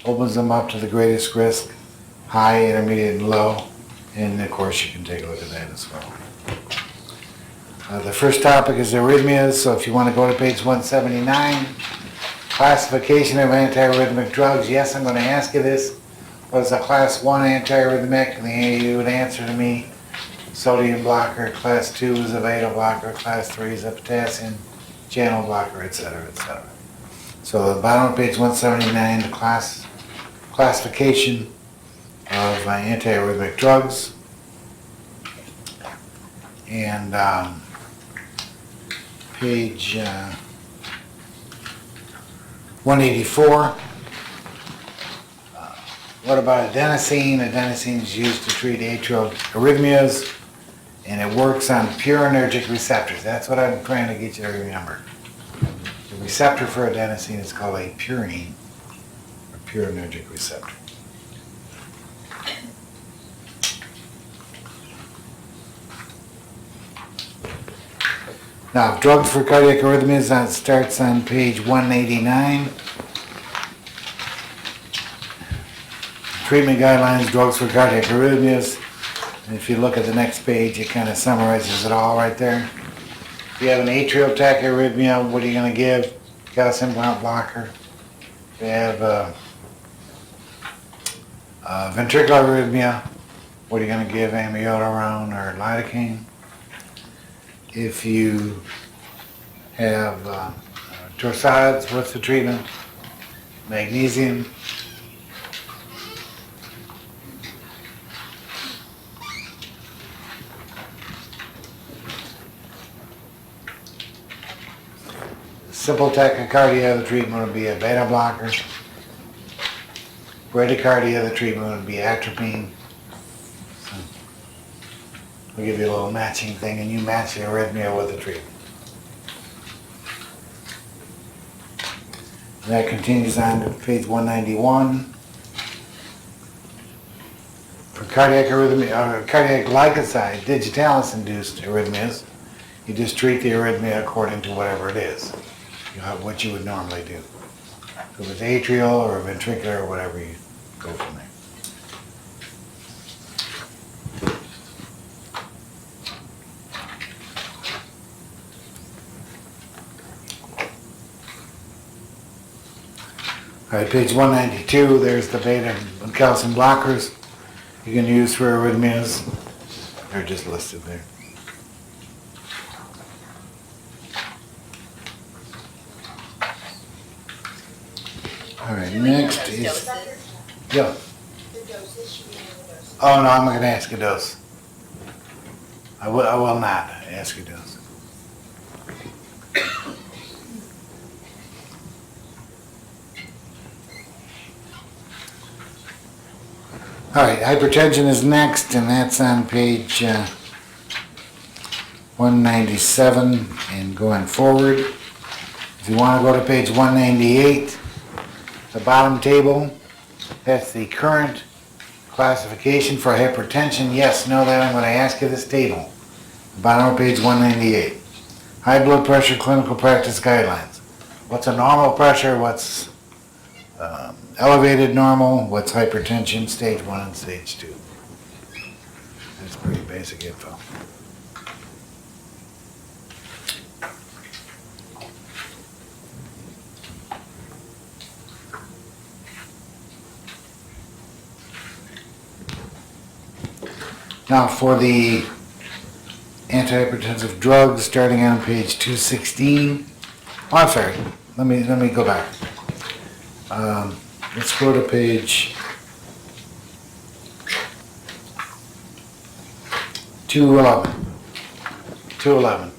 opens them up to the greatest risk, high, intermediate, and low. And of course, you can take a look at that as well. The first topic is arrhythmias, so if you want to go to page 179, classification of antiarrhythmic drugs. Yes, I'm going to ask you this. What is a class 1 antiarrhythmic? And you would answer to me, sodium blocker. Class 2 is a beta blocker. Class 3 is a potassium channel blocker, etc., etc. So the bottom of page 179, the classification of antiarrhythmic drugs. And page 184. What about adenosine? Adenosine is used to treat atrial arrhythmias, and it works on purinergic receptors. That's what I'm trying to get you to remember. The receptor for adenosine is called a purine, or purinergic receptor. Now, drugs for cardiac arrhythmias, that starts on page 189. Treatment guidelines, drugs for cardiac arrhythmias. And if you look at the next page, it kind of summarizes it all right there. If you have an atrial tachyarrhythmia, what are you going to give? Calcium implant blocker. If you have a ventricular arrhythmia, what are you going to give? Amiodarone or lidocaine. If you have torsades, what's the treatment? Magnesium. Simple tachycardia, the treatment would be a beta blocker. Bradycardia, the treatment would be atropine. So we'll give you a little matching thing, and you match the arrhythmia with the treatment. And that continues on to page 191. For cardiac arrhythmia, or cardiac glycoside, Digitalis-induced arrhythmias, you just treat the arrhythmia according to whatever it is. You know, what you would normally do. So if it's atrial or ventricular or whatever, you go from there. All right, page 192, there's the beta and calcium blockers you can use for arrhythmias. They're just listed there. All right, next is, yeah. Oh, no, I'm not gonna ask a dose. I will not ask a dose. All right, hypertension is next, and that's on page 197 and going forward. If you want to go to page 198, the bottom table, that's the current classification for hypertension. Yes, know that I'm going to ask you this table. Bottom of page 198. High blood pressure clinical practice guidelines. What's a normal pressure? What's elevated normal? What's hypertension? Stage 1 and stage 2. That's pretty basic info. Now for the antihypertensive drugs, starting on page 216. Oh, I'm sorry. Let me go back. Let's go to page 211. 211.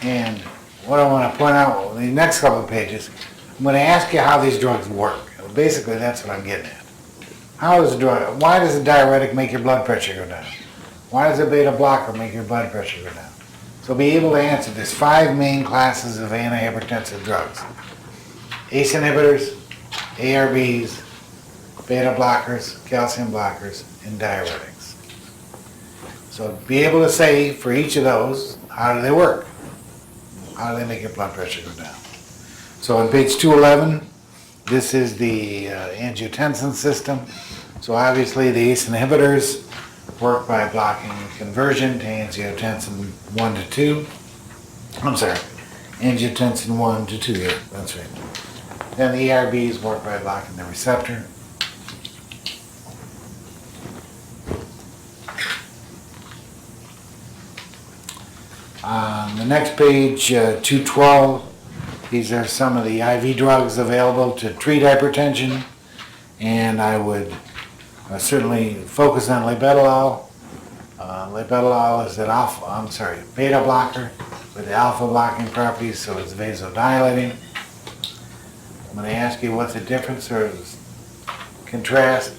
And what I want to point out, the next couple of pages, I'm going to ask you how these drugs work. Basically, that's what I'm getting at. How does a drug, why does a diuretic make your blood pressure go down? Why does a beta blocker make your blood pressure go down? So be able to answer. There's 5 main classes of antihypertensive drugs. ACE inhibitors, ARBs, beta blockers, calcium blockers, and diuretics. So be able to say for each of those, how do they work? How do they make your blood pressure go down? So on page 211, this is the angiotensin system. So obviously the ACE inhibitors work by blocking conversion to angiotensin 1 to 2. I'm sorry, angiotensin 1 to 2, yeah, that's right. Then the ARBs work by blocking the receptor. On the next page, 212, these are some of the IV drugs available to treat hypertension, and I would certainly focus on labetalol. Labetalol is an beta blocker with alpha blocking properties, so it's vasodilating. I'm going to ask you what's the difference or contrast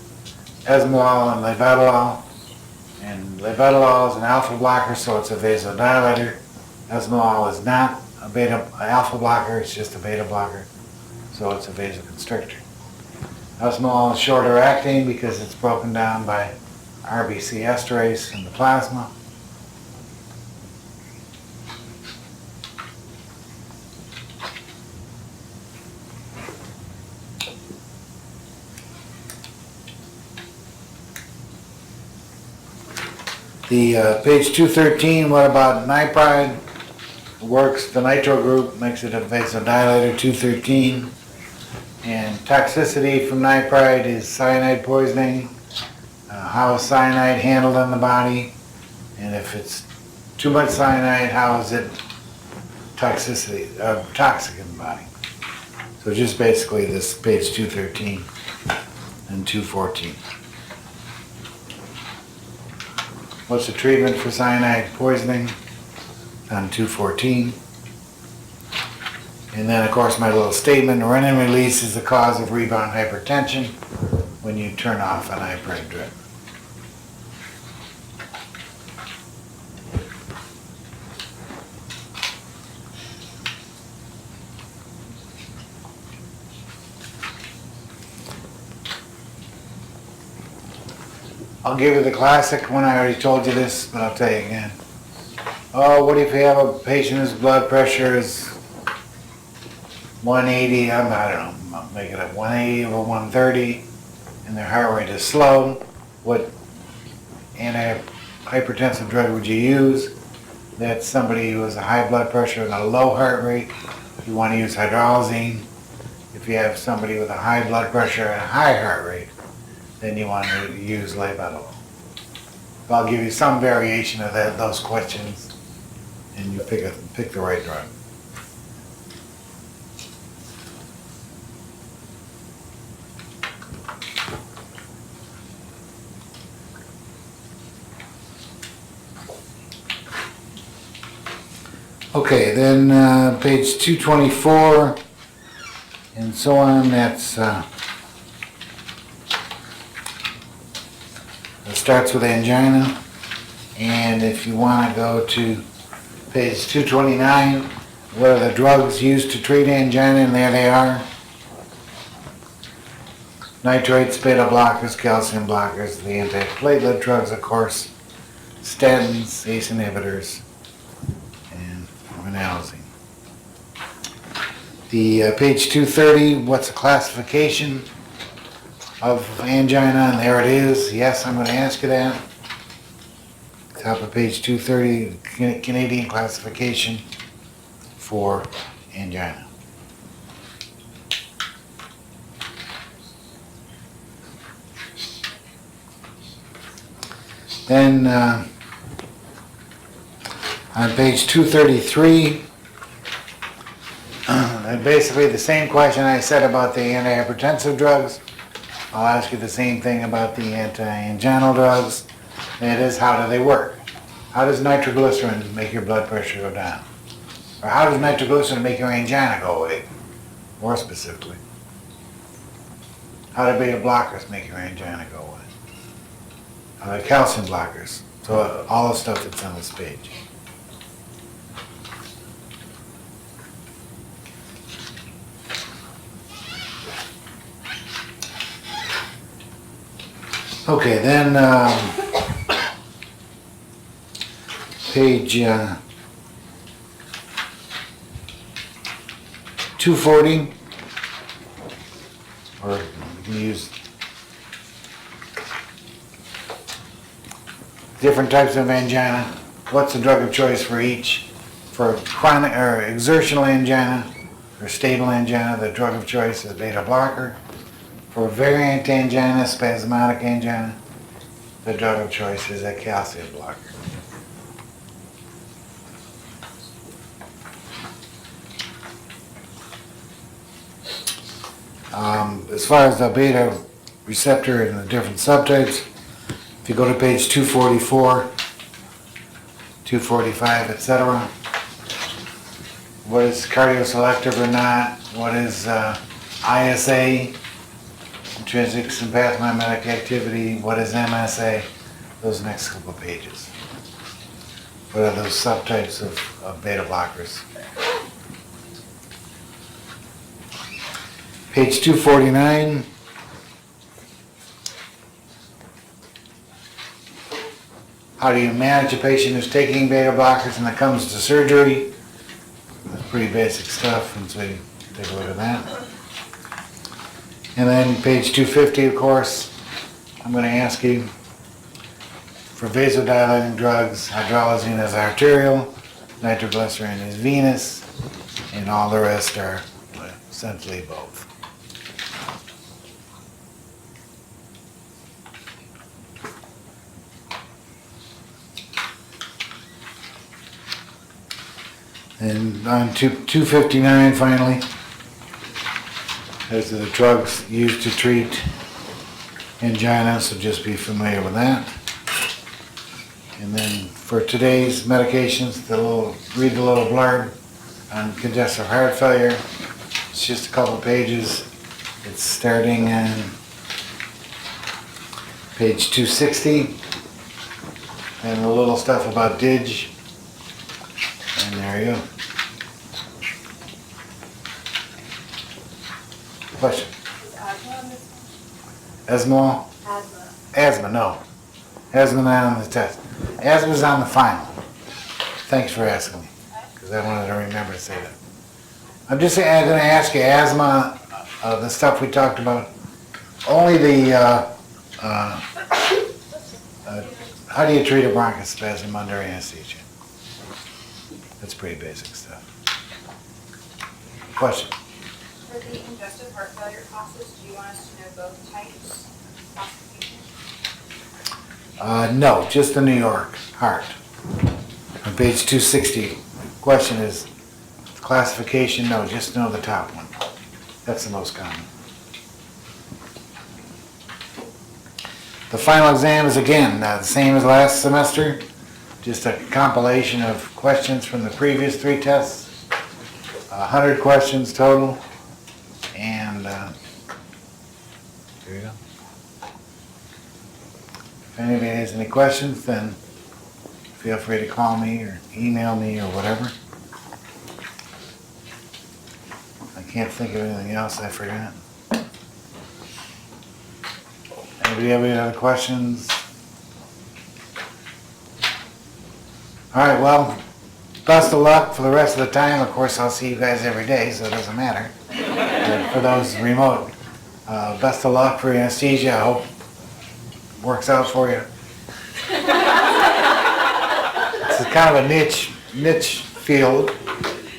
esmolol and labetalol. And labetalol is an alpha blocker, so it's a vasodilator. Esmolol is not a alpha blocker, it's just a beta blocker, so it's a vasoconstrictor. Esmolol is shorter acting because it's broken down by RBC esterase in the plasma. The page 213, what about nipride? Works, the nitro group makes it a vasodilator, 213. And toxicity from nipride is cyanide poisoning. How is cyanide handled in the body? And if it's too much cyanide, how is it toxic in the body? So just basically this page 213 and 214. What's the treatment for cyanide poisoning? On 214. And then of course my little statement, renin release is the cause of rebound hypertension when you turn off an nipride drip. I'll give you the classic one, I already told you this, but I'll tell you again. Oh, what if you have a patient whose blood pressure is 180, I don't know, make it up, 180 over 130, and their heart rate is slow? What antihypertensive drug would you use? That's somebody who has a high blood pressure and a low heart rate. You want to use hydralazine. If you have somebody with a high blood pressure and a high heart rate, then you want to use labetalol. I'll give you some variation of those questions, and you pick the right drug. Okay, then page 224 and so on, that's it starts with angina. And if you want to go to page 229, what are the drugs used to treat angina, and there they are. Nitrates, beta blockers, calcium blockers, the antiplatelet drugs, of course, statins, ACE inhibitors, and adenosine. The page 230, what's the classification of angina? And there it is. Yes, I'm going to ask you that. Top of page 230, Canadian classification for angina. Then on page 233, basically the same question I said about the antihypertensive drugs. I'll ask you the same thing about the anti-anginal drugs. That is, how do they work? How does nitroglycerin make your blood pressure go down? Or how does nitroglycerin make your angina go away? More specifically, how do beta blockers make your angina go away? Calcium blockers. So all the stuff that's on this page. Okay, then page 240, or you can use different types of angina. What's the drug of choice for each? For chronic or exertional angina or stable angina, the drug of choice is beta blocker. For variant angina, spasmodic angina, the drug of choice is a calcium blocker. As far as the beta receptor and the different subtypes, if you go to page 244, 245, etc., what is cardioselective or not? What is ISA, intrinsic sympathogenic activity? What is MSA? Those next couple of pages. What are those subtypes of beta blockers? Page 249. How do you manage a patient who's taking beta blockers and it comes to surgery? That's pretty basic stuff, and so you take a look at that. And then page 250, of course, I'm going to ask you for vasodilating drugs, hydralazine is arterial, nitroglycerin is venous, and all the rest are essentially both. And on 259 finally, those are the drugs used to treat angina, so just be familiar with that. And then for today's medications, read the little blurb on congestive heart failure. It's just a couple pages. It's starting on page 260, and a little stuff about DIG. And there you go. Question? Is asthma on this one? Asthma? Asthma. Asthma, no. Asthma not on the test. Asthma's on the final. Thanks for asking me, because I wanted to remember to say that. I'm just going to ask you, asthma, the stuff we talked about, only the, how do you treat a bronchospasm under anesthesia? That's pretty basic stuff. Question? For the congestive heart failure classes, do you want us to know both types? Classification? No, just the New York heart. On page 260, question is classification, no, just know the top one. That's the most common. The final exam is again the same as last semester, just a compilation of questions from the previous 3 tests. 100 questions total, and there you go. If anybody has any questions, then feel free to call me or email me or whatever. I can't think of anything else I forgot. Anybody have any other questions? All right, well, best of luck for the rest of the time. Of course, I'll see you guys every day, so it doesn't matter. But for those remote, best of luck for anesthesia. I hope it works out for you. It's kind of a niche field,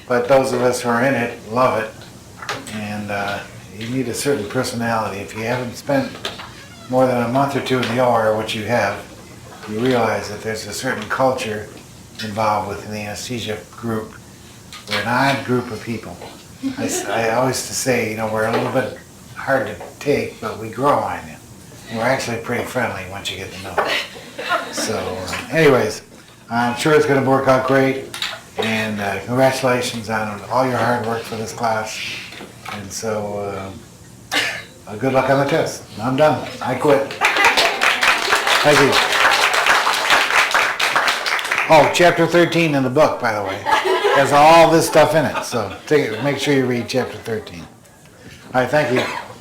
but those of us who are in it love it. And you need a certain personality. If you haven't spent more than a month or two in the OR, which you have, you realize that there's a certain culture involved within the anesthesia group. We're an odd group of people. I always say, you know, we're a little bit hard to take, but we grow on you. We're actually pretty friendly once you get to know us. So anyways, I'm sure it's going to work out great, and congratulations on all your hard work for this class. And so good luck on the test. I'm done. I quit. Thank you. Oh, chapter 13 in the book, by the way, has all this stuff in it. So make sure you read chapter 13. All right, thank you.